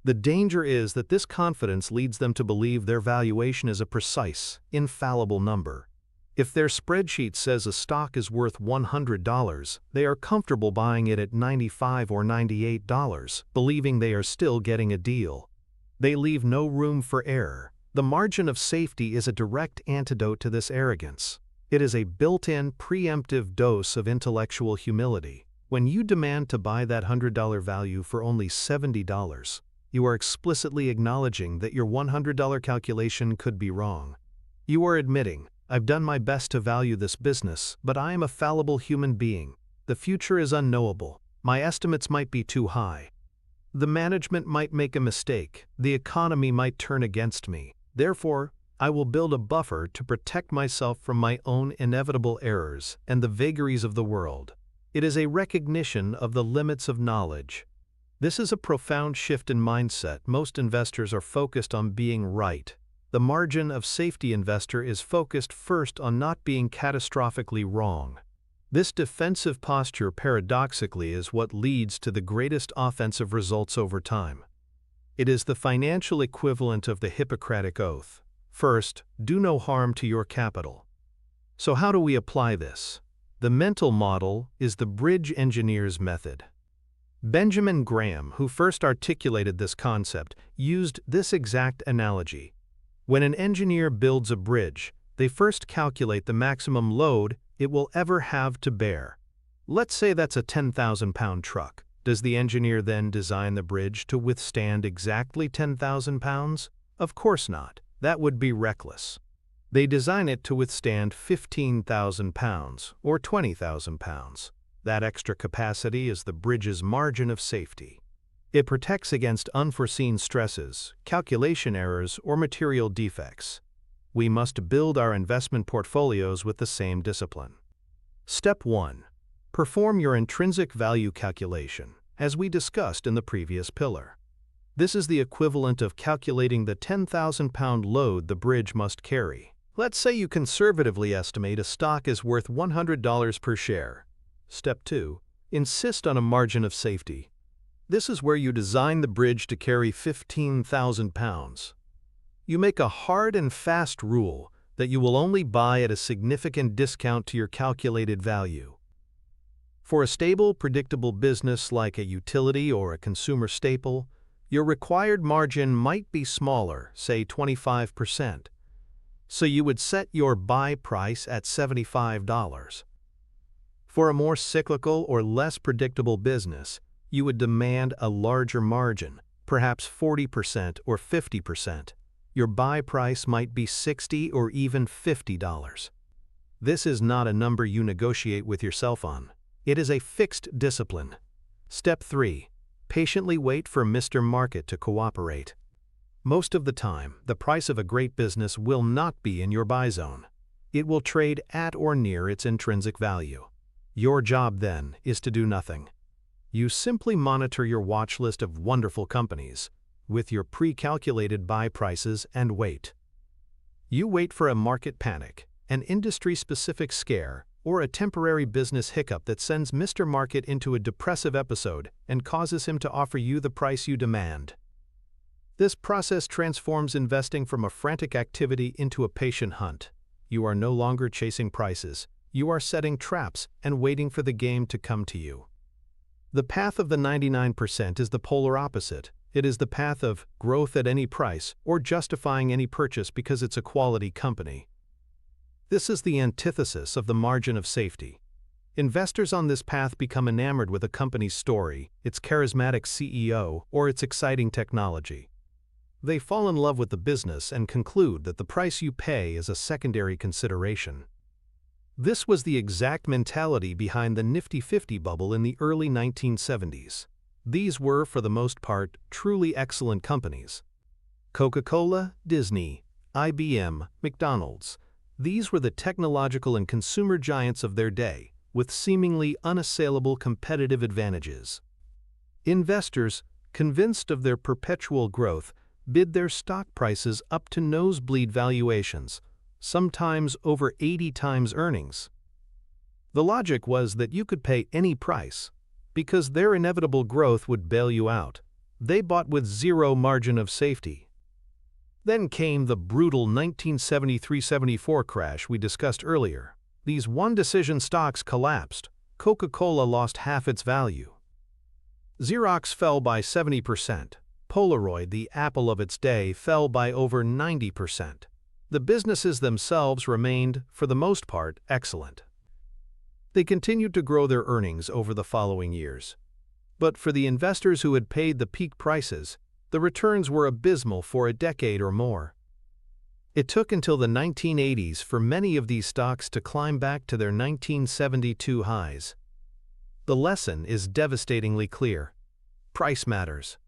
The danger is that this confidence leads them to believe their valuation is a precise, infallible number. If their spreadsheet says a stock is worth $100, they are comfortable buying it at $95 or $98, believing they are still getting a deal. They leave no room for error. The margin of safety is a direct antidote to this arrogance. It is a built-in, preemptive dose of intellectual humility. When you demand to buy that $100 value for only $70, you are explicitly acknowledging that your $100 calculation could be wrong. You are admitting, I've done my best to value this business, but I am a fallible human being. The future is unknowable. My estimates might be too high. The management might make a mistake. The economy might turn against me. Therefore, I will build a buffer to protect myself from my own inevitable errors and the vagaries of the world. It is a recognition of the limits of knowledge. This is a profound shift in mindset. Most investors are focused on being right. The margin of safety investor is focused first on not being catastrophically wrong. This defensive posture paradoxically is what leads to the greatest offensive results over time. It is the financial equivalent of the Hippocratic Oath. First, do no harm to your capital. So how do we apply this? The mental model is the bridge engineer's method. Benjamin Graham, who first articulated this concept, used this exact analogy. When an engineer builds a bridge, they first calculate the maximum load it will ever have to bear. Let's say that's a 10,000-pound truck. Does the engineer then design the bridge to withstand exactly 10,000 pounds? Of course not. That would be reckless. They design it to withstand 15,000 pounds or 20,000 pounds. That extra capacity is the bridge's margin of safety. It protects against unforeseen stresses, calculation errors, or material defects. We must build our investment portfolios with the same discipline. Step 1. Perform your intrinsic value calculation, as we discussed in the previous pillar. This is the equivalent of calculating the 10,000-pound load the bridge must carry. Let's say you conservatively estimate a stock is worth $100 per share. Step 2. Insist on a margin of safety. This is where you design the bridge to carry 15,000 pounds. You make a hard and fast rule that you will only buy at a significant discount to your calculated value. For a stable, predictable business like a utility or a consumer staple, your required margin might be smaller, say 25%. So you would set your buy price at $75. For a more cyclical or less predictable business, you would demand a larger margin, perhaps 40% or 50%. Your buy price might be $60 or even $50. This is not a number you negotiate with yourself on. It is a fixed discipline. Step 3. Patiently wait for Mr. Market to cooperate. Most of the time, the price of a great business will not be in your buy zone. It will trade at or near its intrinsic value. Your job, then, is to do nothing. You simply monitor your watch list of wonderful companies with your pre-calculated buy prices and wait. You wait for a market panic, an industry-specific scare, or a temporary business hiccup that sends Mr. Market into a depressive episode and causes him to offer you the price you demand. This process transforms investing from a frantic activity into a patient hunt. You are no longer chasing prices. You are setting traps and waiting for the game to come to you. The path of the 99% is the polar opposite. It is the path of growth at any price or justifying any purchase because it's a quality company. This is the antithesis of the margin of safety. Investors on this path become enamored with a company's story, its charismatic CEO, or its exciting technology. They fall in love with the business and conclude that the price you pay is a secondary consideration. This was the exact mentality behind the Nifty 50 bubble in the early 1970s. These were, for the most part, truly excellent companies. Coca-Cola, Disney, IBM, McDonald's. These were the technological and consumer giants of their day, with seemingly unassailable competitive advantages. Investors, convinced of their perpetual growth, bid their stock prices up to nosebleed valuations, sometimes over 80 times earnings. The logic was that you could pay any price, because their inevitable growth would bail you out. They bought with zero margin of safety. Then came the brutal 1973-74 crash we discussed earlier. These one-decision stocks collapsed. Coca-Cola lost half its value. Xerox fell by 70%. Polaroid, the Apple of its day, fell by over 90%. The businesses themselves remained, for the most part, excellent. They continued to grow their earnings over the following years. But for the investors who had paid the peak prices, the returns were abysmal for a decade or more. It took until the 1980s for many of these stocks to climb back to their 1972 highs. The lesson is devastatingly clear. Price matters.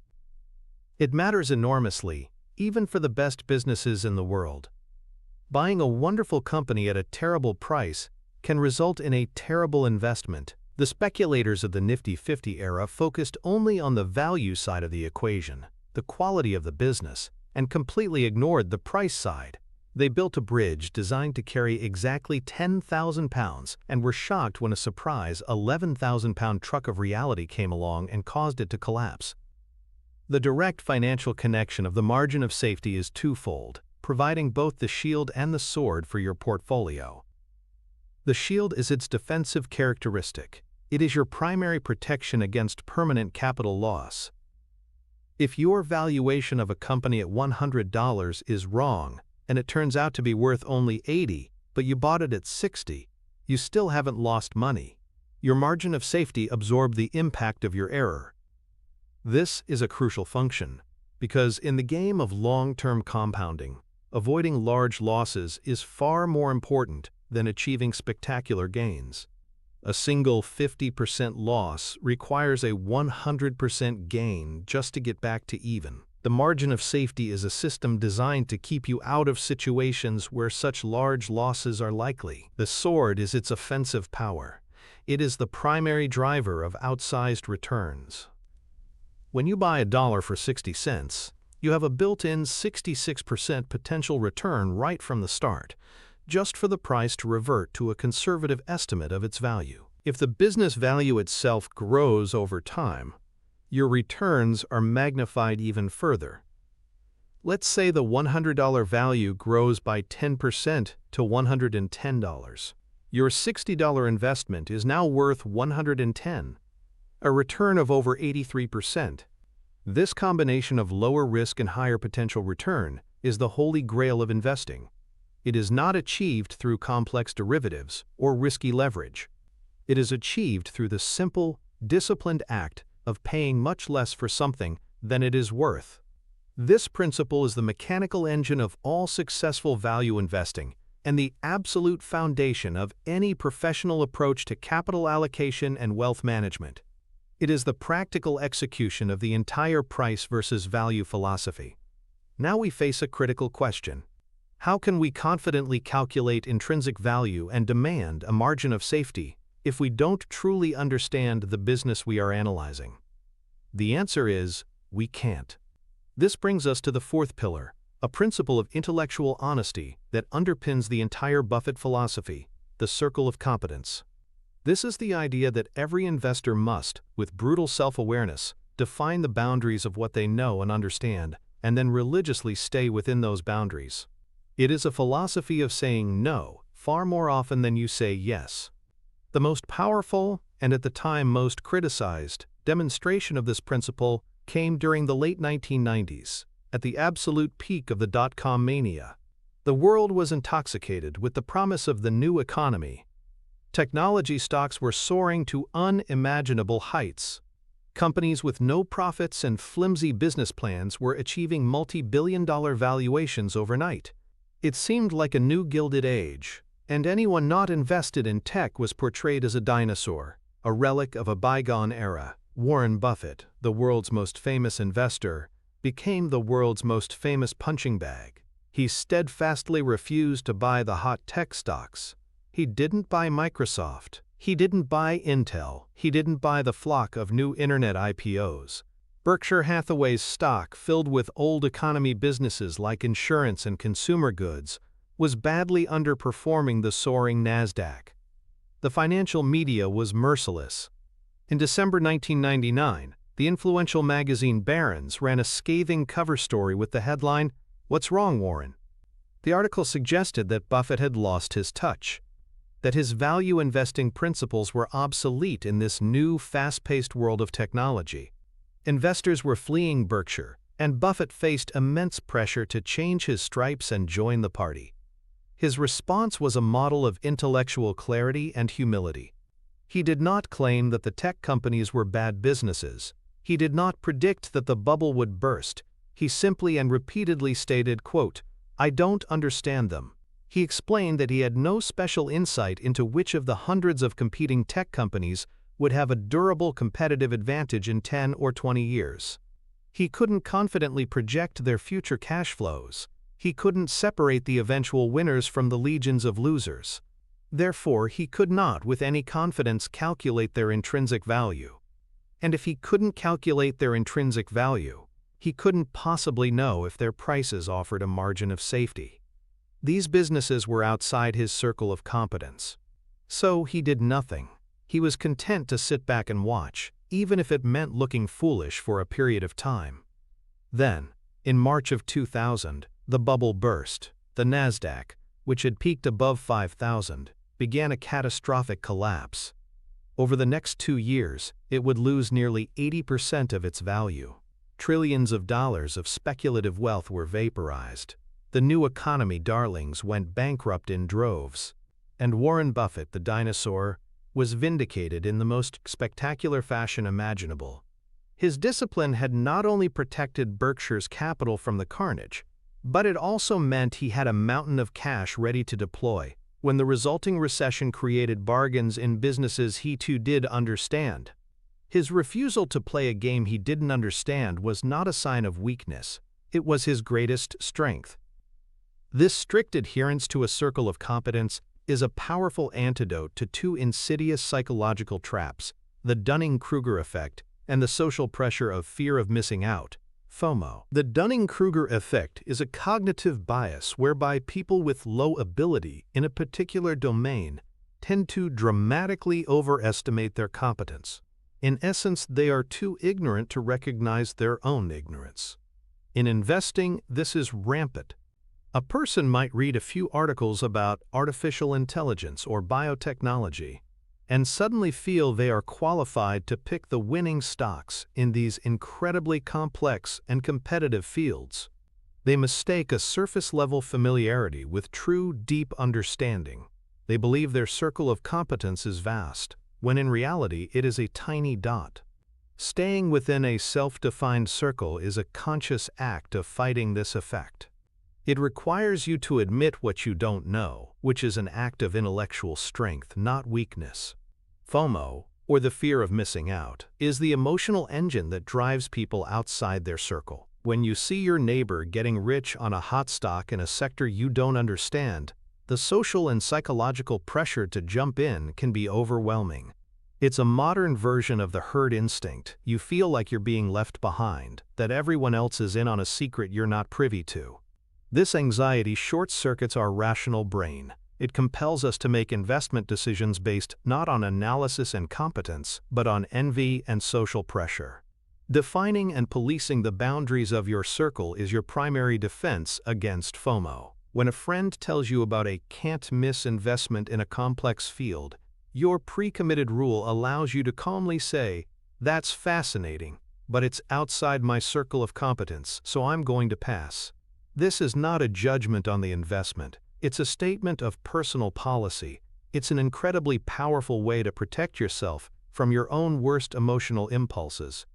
It matters enormously, even for the best businesses in the world. Buying a wonderful company at a terrible price can result in a terrible investment. The speculators of the Nifty 50 era focused only on the value side of the equation, the quality of the business, and completely ignored the price side. They built a bridge designed to carry exactly 10,000 pounds and were shocked when a surprise 11,000-pound truck of reality came along and caused it to collapse. The direct financial connection of the margin of safety is twofold, providing both the shield and the sword for your portfolio. The shield is its defensive characteristic. It is your primary protection against permanent capital loss. If your valuation of a company at $100 is wrong, and it turns out to be worth only $80, but you bought it at $60, you still haven't lost money. Your margin of safety absorbed the impact of your error. This is a crucial function, because in the game of long-term compounding, avoiding large losses is far more important than achieving spectacular gains. A single 50% loss requires a 100% gain just to get back to even. The margin of safety is a system designed to keep you out of situations where such large losses are likely. The sword is its offensive power. It is the primary driver of outsized returns. When you buy a dollar for 60 cents, you have a built-in 66% potential return right from the start, just for the price to revert to a conservative estimate of its value. If the business value itself grows over time, your returns are magnified even further. Let's say the $100 value grows by 10% to $110. Your $60 investment is now worth $110, a return of over 83%. This combination of lower risk and higher potential return is the holy grail of investing. It is not achieved through complex derivatives or risky leverage. It is achieved through the simple, disciplined act of paying much less for something than it is worth. This principle is the mechanical engine of all successful value investing and the absolute foundation of any professional approach to capital allocation and wealth management. It is the practical execution of the entire price versus value philosophy. Now we face a critical question. How can we confidently calculate intrinsic value and demand a margin of safety if we don't truly understand the business we are analyzing? The answer is, we can't. This brings us to the fourth pillar, a principle of intellectual honesty that underpins the entire Buffett philosophy, the circle of competence. This is the idea that every investor must, with brutal self-awareness, define the boundaries of what they know and understand, and then religiously stay within those boundaries. It is a philosophy of saying no far more often than you say yes. The most powerful, and at the time most criticized, demonstration of this principle came during the late 1990s, at the absolute peak of the dot-com mania. The world was intoxicated with the promise of the new economy. Technology stocks were soaring to unimaginable heights. Companies with no profits and flimsy business plans were achieving multi-billion-dollar valuations overnight. It seemed like a new Gilded Age, and anyone not invested in tech was portrayed as a dinosaur, a relic of a bygone era. Warren Buffett, the world's most famous investor, became the world's most famous punching bag. He steadfastly refused to buy the hot tech stocks. He didn't buy Microsoft. He didn't buy Intel. He didn't buy the flock of new internet IPOs. Berkshire Hathaway's stock, filled with old economy businesses like insurance and consumer goods, was badly underperforming the soaring Nasdaq. The financial media was merciless. In December 1999, the influential magazine Barron's ran a scathing cover story with the headline, "What's Wrong, Warren?" The article suggested that Buffett had lost his touch, that his value investing principles were obsolete in this new, fast-paced world of technology. Investors were fleeing Berkshire, and Buffett faced immense pressure to change his stripes and join the party. His response was a model of intellectual clarity and humility. He did not claim that the tech companies were bad businesses. He did not predict that the bubble would burst. He simply and repeatedly stated, quote, "I don't understand them." He explained that he had no special insight into which of the hundreds of competing tech companies would have a durable competitive advantage in 10 or 20 years. He couldn't confidently project their future cash flows. He couldn't separate the eventual winners from the legions of losers. Therefore, he could not with any confidence calculate their intrinsic value. And if he couldn't calculate their intrinsic value, he couldn't possibly know if their prices offered a margin of safety. These businesses were outside his circle of competence. So he did nothing. He was content to sit back and watch, even if it meant looking foolish for a period of time. Then, in March of 2000, the bubble burst. The Nasdaq, which had peaked above 5,000, began a catastrophic collapse. Over the next 2 years, it would lose nearly 80% of its value. Trillions of dollars of speculative wealth were vaporized. The new economy darlings went bankrupt in droves. And Warren Buffett, the dinosaur, was vindicated in the most spectacular fashion imaginable. His discipline had not only protected Berkshire's capital from the carnage, but it also meant he had a mountain of cash ready to deploy when the resulting recession created bargains in businesses he too did understand. His refusal to play a game he didn't understand was not a sign of weakness. It was his greatest strength. This strict adherence to a circle of competence is a powerful antidote to two insidious psychological traps, the Dunning-Kruger effect and the social pressure of fear of missing out, FOMO. The Dunning-Kruger effect is a cognitive bias whereby people with low ability in a particular domain tend to dramatically overestimate their competence. In essence, they are too ignorant to recognize their own ignorance. In investing, this is rampant. A person might read a few articles about artificial intelligence or biotechnology and suddenly feel they are qualified to pick the winning stocks in these incredibly complex and competitive fields. They mistake a surface-level familiarity with true, deep understanding. They believe their circle of competence is vast, when in reality it is a tiny dot. Staying within a self-defined circle is a conscious act of fighting this effect. It requires you to admit what you don't know, which is an act of intellectual strength, not weakness. FOMO, or the fear of missing out, is the emotional engine that drives people outside their circle. When you see your neighbor getting rich on a hot stock in a sector you don't understand, the social and psychological pressure to jump in can be overwhelming. It's a modern version of the herd instinct. You feel like you're being left behind, that everyone else is in on a secret you're not privy to. This anxiety short-circuits our rational brain. It compels us to make investment decisions based not on analysis and competence, but on envy and social pressure. Defining and policing the boundaries of your circle is your primary defense against FOMO. When a friend tells you about a can't-miss investment in a complex field, your pre-committed rule allows you to calmly say, "That's fascinating, but it's outside my circle of competence, so I'm going to pass. This is not a judgment on the investment. It's a statement of personal policy. It's an incredibly powerful way to protect yourself from your own worst emotional impulses.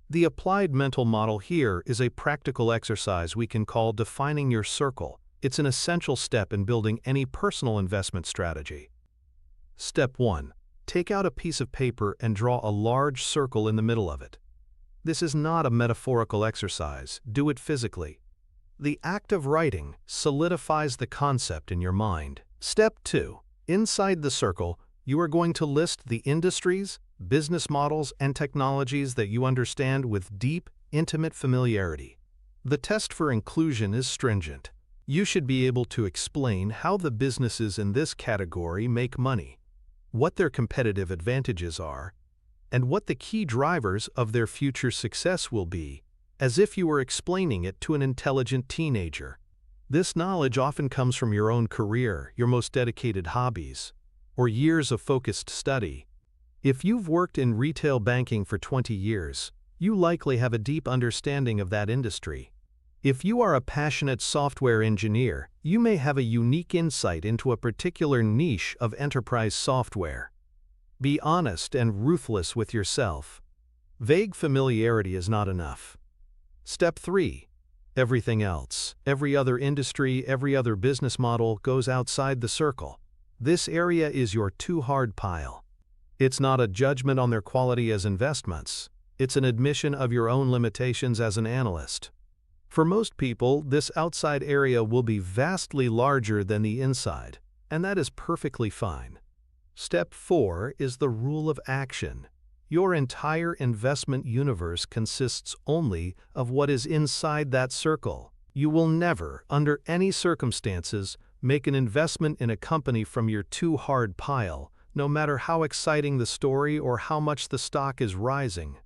The applied mental model here is a practical exercise we can call defining your circle. It's an essential step in building any personal investment strategy. Step 1. Take out a piece of paper and draw a large circle in the middle of it. This is not a metaphorical exercise. Do it physically. The act of writing solidifies the concept in your mind. Step 2. Inside the circle, you are going to list the industries, business models, and technologies that you understand with deep, intimate familiarity. The test for inclusion is stringent. You should be able to explain how the businesses in this category make money, what their competitive advantages are, and what the key drivers of their future success will be, as if you were explaining it to an intelligent teenager. This knowledge often comes from your own career, your most dedicated hobbies, or years of focused study. If you've worked in retail banking for 20 years, you likely have a deep understanding of that industry. If you are a passionate software engineer, you may have a unique insight into a particular niche of enterprise software. Be honest and ruthless with yourself. Vague familiarity is not enough. Step 3. Everything else, every other industry, every other business model goes outside the circle. This area is your too hard pile. It's not a judgment on their quality as investments. It's an admission of your own limitations as an analyst. For most people, this outside area will be vastly larger than the inside, and that is perfectly fine. Step 4 is the rule of action. Your entire investment universe consists only of what is inside that circle. You will never, under any circumstances, make an investment in a company from your too hard pile, no matter how exciting the story or how much the stock is rising.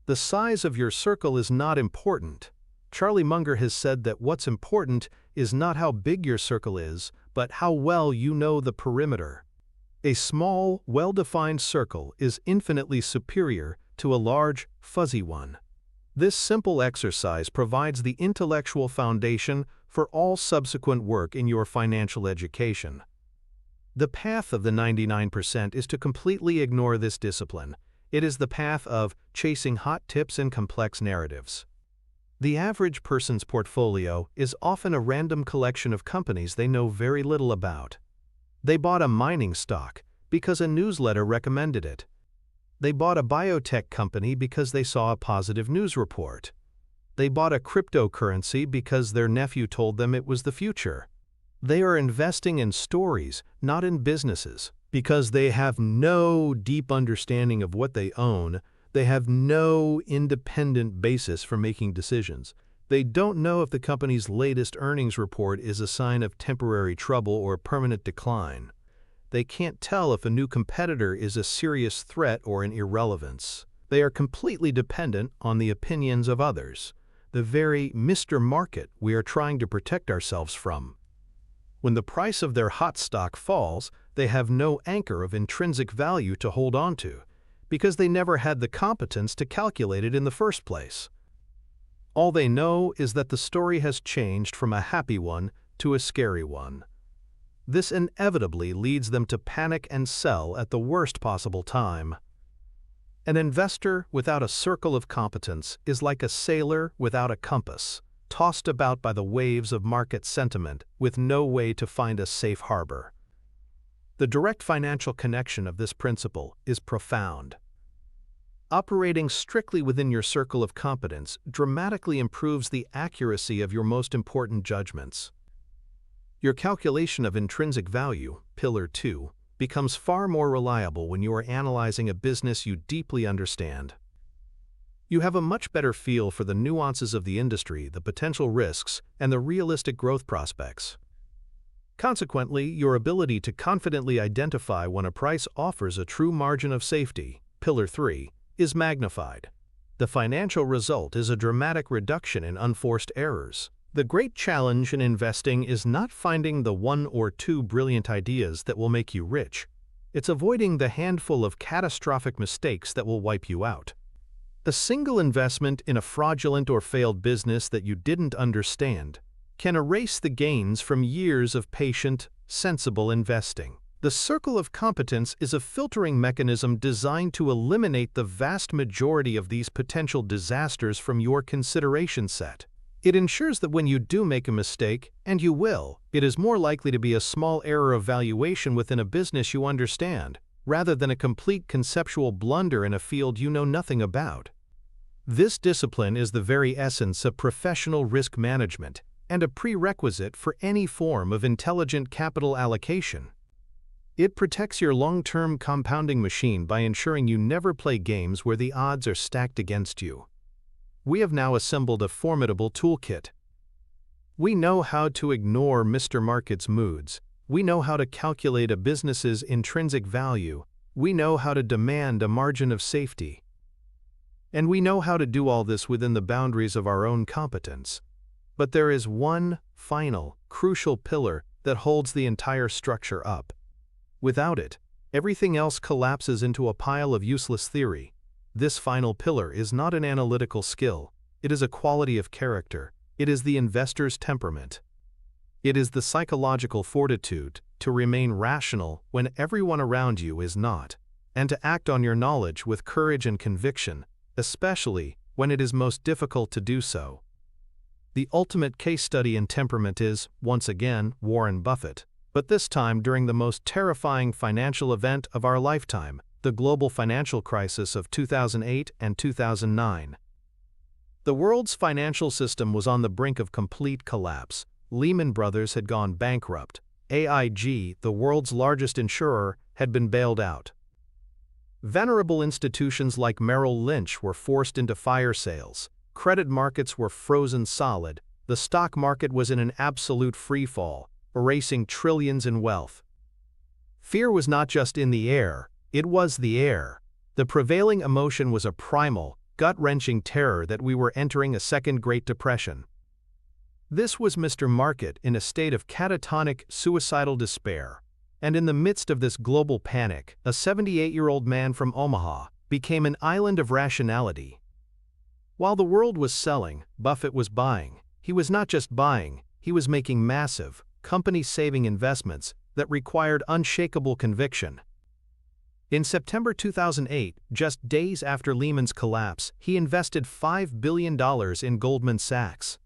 The size of your circle is not important. Charlie Munger has said that what's important is not how big your circle is, but how well you know the perimeter. A small, well-defined circle is infinitely superior to a large, fuzzy one. This simple exercise provides the intellectual foundation for all subsequent work in your financial education. The path of the 99% is to completely ignore this discipline. It is the path of chasing hot tips and complex narratives. The average person's portfolio is often a random collection of companies they know very little about. They bought a mining stock because a newsletter recommended it. They bought a biotech company because they saw a positive news report. They bought a cryptocurrency because their nephew told them it was the future. They are investing in stories, not in businesses, because they have no deep understanding of what they own. They have no independent basis for making decisions. They don't know if the company's latest earnings report is a sign of temporary trouble or permanent decline. They can't tell if a new competitor is a serious threat or an irrelevance. They are completely dependent on the opinions of others, the very Mr. Market we are trying to protect ourselves from. When the price of their hot stock falls, they have no anchor of intrinsic value to hold on to, because they never had the competence to calculate it in the first place. All they know is that the story has changed from a happy one to a scary one. This inevitably leads them to panic and sell at the worst possible time. An investor without a circle of competence is like a sailor without a compass, tossed about by the waves of market sentiment with no way to find a safe harbor. The direct financial connection of this principle is profound. Operating strictly within your circle of competence dramatically improves the accuracy of your most important judgments. Your calculation of intrinsic value, Pillar 2, becomes far more reliable when you are analyzing a business you deeply understand. You have a much better feel for the nuances of the industry, the potential risks, and the realistic growth prospects. Consequently, your ability to confidently identify when a price offers a true margin of safety, Pillar 3, is magnified. The financial result is a dramatic reduction in unforced errors. The great challenge in investing is not finding the one or two brilliant ideas that will make you rich. It's avoiding the handful of catastrophic mistakes that will wipe you out. A single investment in a fraudulent or failed business that you didn't understand can erase the gains from years of patient, sensible investing. The circle of competence is a filtering mechanism designed to eliminate the vast majority of these potential disasters from your consideration set. It ensures that when you do make a mistake, and you will, it is more likely to be a small error of valuation within a business you understand, rather than a complete conceptual blunder in a field you know nothing about. This discipline is the very essence of professional risk management and a prerequisite for any form of intelligent capital allocation. It protects your long-term compounding machine by ensuring you never play games where the odds are stacked against you. We have now assembled a formidable toolkit. We know how to ignore Mr. Market's moods. We know how to calculate a business's intrinsic value. We know how to demand a margin of safety. And we know how to do all this within the boundaries of our own competence. But there is one final, crucial pillar that holds the entire structure up. Without it, everything else collapses into a pile of useless theory. This final pillar is not an analytical skill. It is a quality of character. It is the investor's temperament. It is the psychological fortitude to remain rational when everyone around you is not, and to act on your knowledge with courage and conviction, especially when it is most difficult to do so. The ultimate case study in temperament is, once again, Warren Buffett, but this time during the most terrifying financial event of our lifetime, the global financial crisis of 2008 and 2009. The world's financial system was on the brink of complete collapse. Lehman Brothers had gone bankrupt. AIG, the world's largest insurer, had been bailed out. Venerable institutions like Merrill Lynch were forced into fire sales. Credit markets were frozen solid. The stock market was in an absolute freefall, erasing trillions in wealth. Fear was not just in the air, it was the air. The prevailing emotion was a primal, gut-wrenching terror that we were entering a second Great Depression. This was Mr. Market in a state of catatonic, suicidal despair. And in the midst of this global panic, a 78-year-old man from Omaha became an island of rationality. While the world was selling, Buffett was buying. He was not just buying, he was making massive, company-saving investments that required unshakable conviction. In September 2008, just days after Lehman's collapse, he invested $5 billion in Goldman Sachs.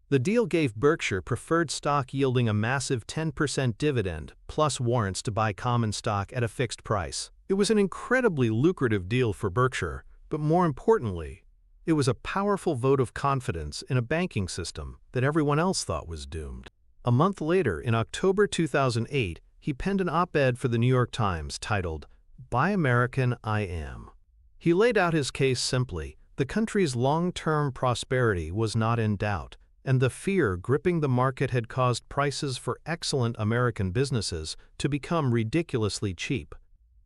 The deal gave Berkshire preferred stock yielding a massive 10% dividend, plus warrants to buy common stock at a fixed price. It was an incredibly lucrative deal for Berkshire, but more importantly, it was a powerful vote of confidence in a banking system that everyone else thought was doomed. A month later, in October 2008, he penned an op-ed for the New York Times titled, "Buy American, I Am." He laid out his case simply. The country's long-term prosperity was not in doubt, and the fear gripping the market had caused prices for excellent American businesses to become ridiculously cheap.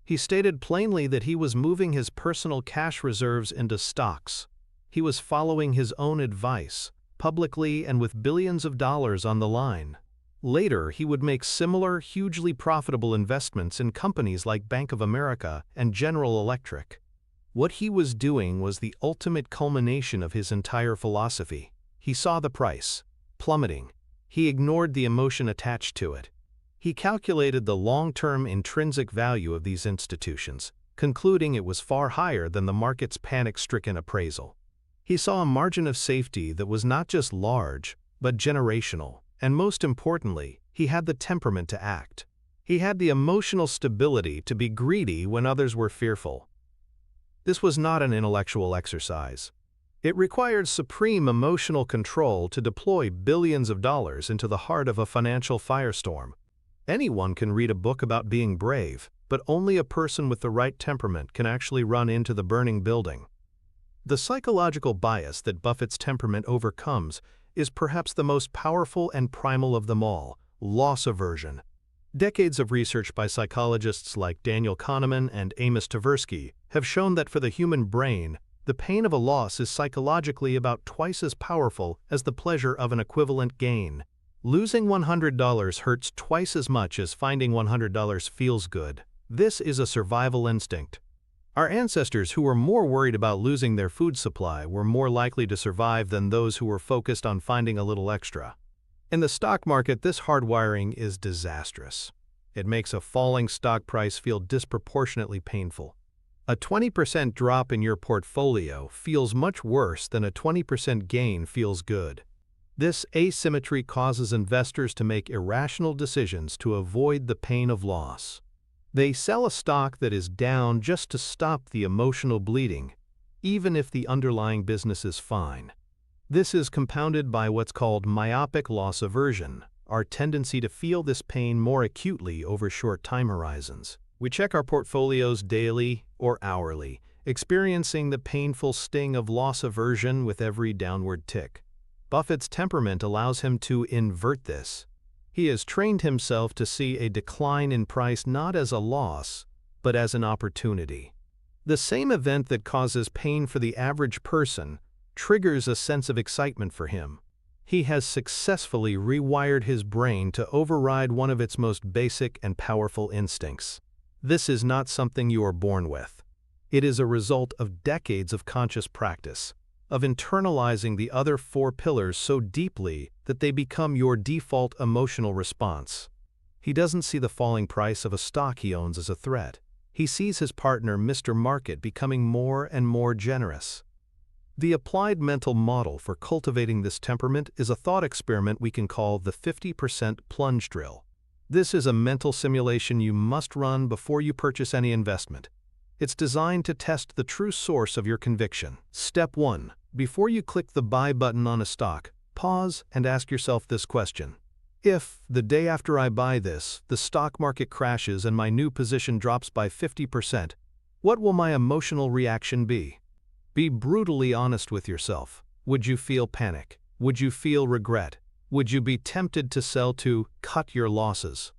He stated plainly that he was moving his personal cash reserves into stocks. He was following his own advice, publicly and with billions of dollars on the line. Later, he would make similar, hugely profitable investments in companies like Bank of America and General Electric. What he was doing was the ultimate culmination of his entire philosophy. He saw the price plummeting. He ignored the emotion attached to it. He calculated the long-term intrinsic value of these institutions, concluding it was far higher than the market's panic-stricken appraisal. He saw a margin of safety that was not just large, but generational. And most importantly, he had the temperament to act. He had the emotional stability to be greedy when others were fearful. This was not an intellectual exercise. It required supreme emotional control to deploy billions of dollars into the heart of a financial firestorm. Anyone can read a book about being brave, but only a person with the right temperament can actually run into the burning building. The psychological bias that Buffett's temperament overcomes is perhaps the most powerful and primal of them all: loss aversion. Decades of research by psychologists like Daniel Kahneman and Amos Tversky have shown that for the human brain, the pain of a loss is psychologically about twice as powerful as the pleasure of an equivalent gain. Losing $100 hurts twice as much as finding $100 feels good. This is a survival instinct. Our ancestors who were more worried about losing their food supply were more likely to survive than those who were focused on finding a little extra. In the stock market, this hardwiring is disastrous. It makes a falling stock price feel disproportionately painful. A 20% drop in your portfolio feels much worse than a 20% gain feels good. This asymmetry causes investors to make irrational decisions to avoid the pain of loss. They sell a stock that is down just to stop the emotional bleeding, even if the underlying business is fine. This is compounded by what's called myopic loss aversion, our tendency to feel this pain more acutely over short time horizons. We check our portfolios daily or hourly, experiencing the painful sting of loss aversion with every downward tick. Buffett's temperament allows him to invert this. He has trained himself to see a decline in price not as a loss, but as an opportunity. The same event that causes pain for the average person triggers a sense of excitement for him. He has successfully rewired his brain to override one of its most basic and powerful instincts. This is not something you are born with. It is a result of decades of conscious practice, of internalizing the other four pillars so deeply that they become your default emotional response. He doesn't see the falling price of a stock he owns as a threat. He sees his partner, Mr. Market, becoming more and more generous. The applied mental model for cultivating this temperament is a thought experiment we can call the 50% plunge drill. This is a mental simulation you must run before you purchase any investment. It's designed to test the true source of your conviction. Step 1. Before you click the buy button on a stock, pause and ask yourself this question. If, the day after I buy this, the stock market crashes and my new position drops by 50%, what will my emotional reaction be? Be brutally honest with yourself. Would you feel panic? Would you feel regret? Would you be tempted to sell to cut your losses?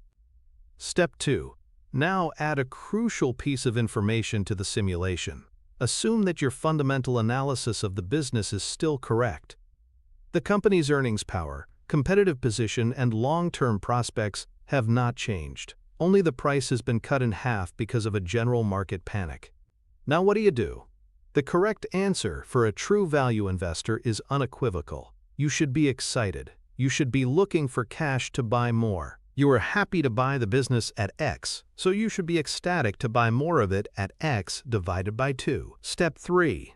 Step 2. Now add a crucial piece of information to the simulation. Assume that your fundamental analysis of the business is still correct. The company's earnings power, competitive position, and long-term prospects have not changed. Only the price has been cut in half because of a general market panic. Now what do? The correct answer for a true value investor is unequivocal. You should be excited. You should be looking for cash to buy more. You are happy to buy the business at X, so you should be ecstatic to buy more of it at X divided by 2. Step 3.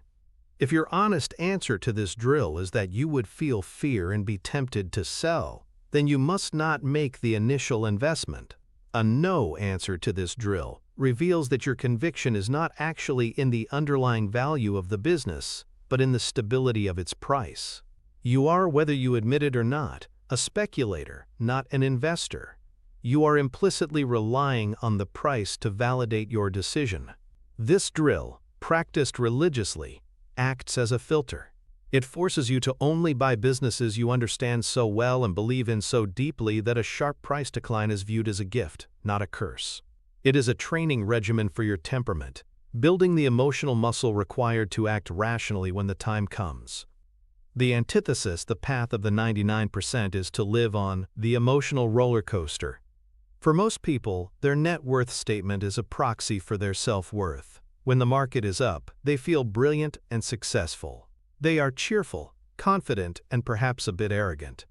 If your honest answer to this drill is that you would feel fear and be tempted to sell, then you must not make the initial investment. A no answer to this drill reveals that your conviction is not actually in the underlying value of the business, but in the stability of its price. You are, whether you admit it or not, a speculator, not an investor. You are implicitly relying on the price to validate your decision. This drill, practiced religiously, acts as a filter. It forces you to only buy businesses you understand so well and believe in so deeply that a sharp price decline is viewed as a gift, not a curse. It is a training regimen for your temperament, building the emotional muscle required to act rationally when the time comes. The antithesis, the path of the 99%, is to live on the emotional roller coaster. For most people, their net worth statement is a proxy for their self-worth. When the market is up, they feel brilliant and successful. They are cheerful, confident, and perhaps a bit arrogant.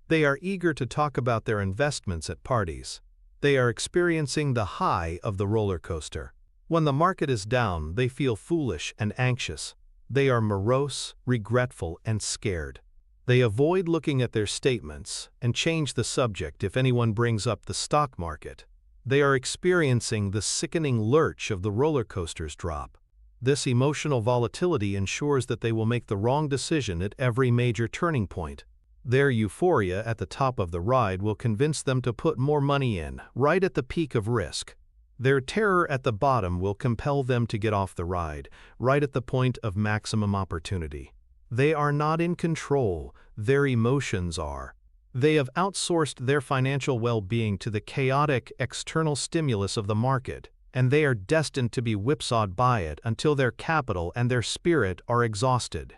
They are eager to talk about their investments at parties. They are experiencing the high of the roller coaster. When the market is down, they feel foolish and anxious. They are morose, regretful, and scared. They avoid looking at their statements and change the subject if anyone brings up the stock market. They are experiencing the sickening lurch of the roller coaster's drop. This emotional volatility ensures that they will make the wrong decision at every major turning point. Their euphoria at the top of the ride will convince them to put more money in, right at the peak of risk. Their terror at the bottom will compel them to get off the ride, right at the point of maximum opportunity. They are not in control, their emotions are. They have outsourced their financial well-being to the chaotic external stimulus of the market, and they are destined to be whipsawed by it until their capital and their spirit are exhausted.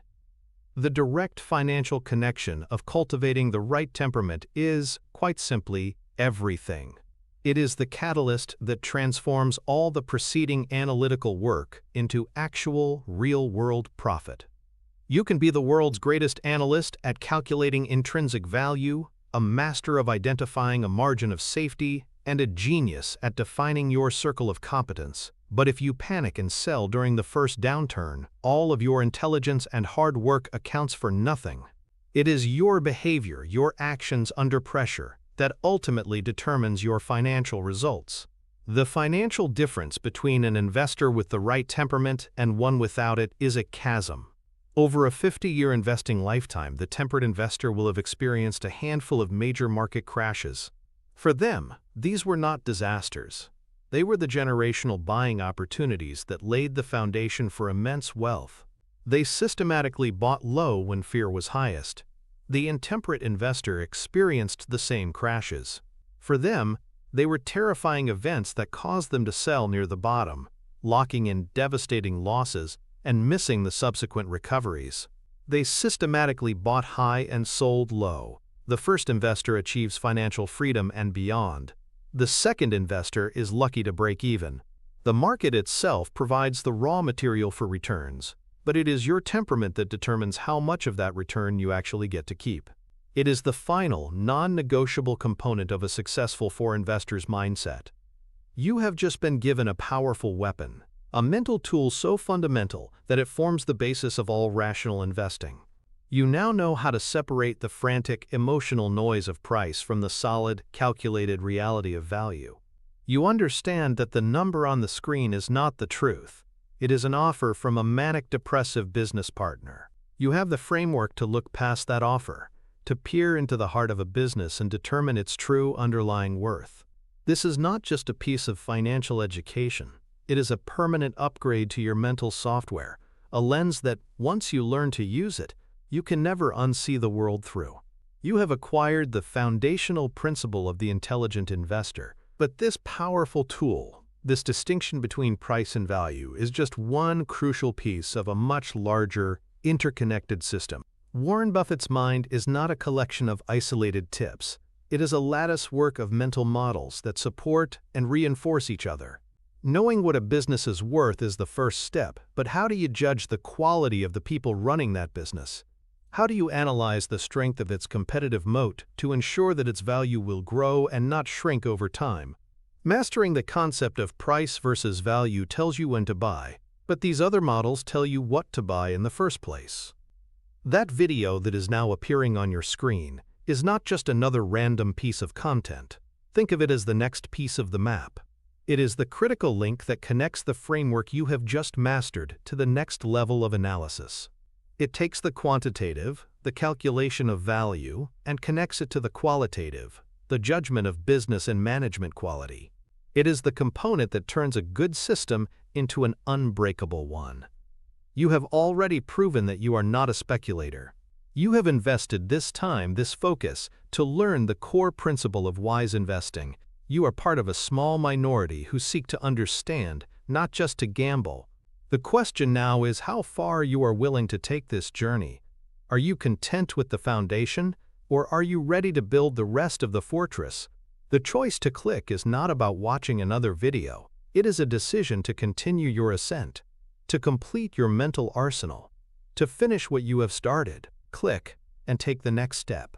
The direct financial connection of cultivating the right temperament is, quite simply, everything. It is the catalyst that transforms all the preceding analytical work into actual, real-world profit. You can be the world's greatest analyst at calculating intrinsic value, a master of identifying a margin of safety, and a genius at defining your circle of competence. But if you panic and sell during the first downturn, all of your intelligence and hard work accounts for nothing. It is your behavior, your actions under pressure, that ultimately determines your financial results. The financial difference between an investor with the right temperament and one without it is a chasm. Over a 50-year investing lifetime, the tempered investor will have experienced a handful of major market crashes. For them, these were not disasters. They were the generational buying opportunities that laid the foundation for immense wealth. They systematically bought low when fear was highest. The intemperate investor experienced the same crashes. For them, they were terrifying events that caused them to sell near the bottom, locking in devastating losses and missing the subsequent recoveries. They systematically bought high and sold low. The first investor achieves financial freedom and beyond. The second investor is lucky to break even. The market itself provides the raw material for returns, but it is your temperament that determines how much of that return you actually get to keep. It is the final, non-negotiable component of a successful investor's mindset. You have just been given a powerful weapon, a mental tool so fundamental that it forms the basis of all rational investing. You now know how to separate the frantic, emotional noise of price from the solid, calculated reality of value. You understand that the number on the screen is not the truth. It is an offer from a manic-depressive business partner. You have the framework to look past that offer, to peer into the heart of a business and determine its true underlying worth. This is not just a piece of financial education. It is a permanent upgrade to your mental software, a lens that, once you learn to use it, you can never unsee the world through. You have acquired the foundational principle of the intelligent investor, but this powerful tool, this distinction between price and value, is just one crucial piece of a much larger, interconnected system. Warren Buffett's mind is not a collection of isolated tips. It is a lattice work of mental models that support and reinforce each other. Knowing what a business is worth is the first step, but how do you judge the quality of the people running that business? How do you analyze the strength of its competitive moat to ensure that its value will grow and not shrink over time? Mastering the concept of price versus value tells you when to buy, but these other models tell you what to buy in the first place. That video that is now appearing on your screen is not just another random piece of content. Think of it as the next piece of the map. It is the critical link that connects the framework you have just mastered to the next level of analysis. It takes the quantitative, the calculation of value, and connects it to the qualitative, the judgment of business and management quality. It is the component that turns a good system into an unbreakable one. You have already proven that you are not a speculator. You have invested this time, this focus, to learn the core principle of wise investing. You are part of a small minority who seek to understand, not just to gamble. The question now is how far you are willing to take this journey. Are you content with the foundation, or are you ready to build the rest of the fortress? The choice to click is not about watching another video. It is a decision to continue your ascent, to complete your mental arsenal, to finish what you have started. Click and take the next step.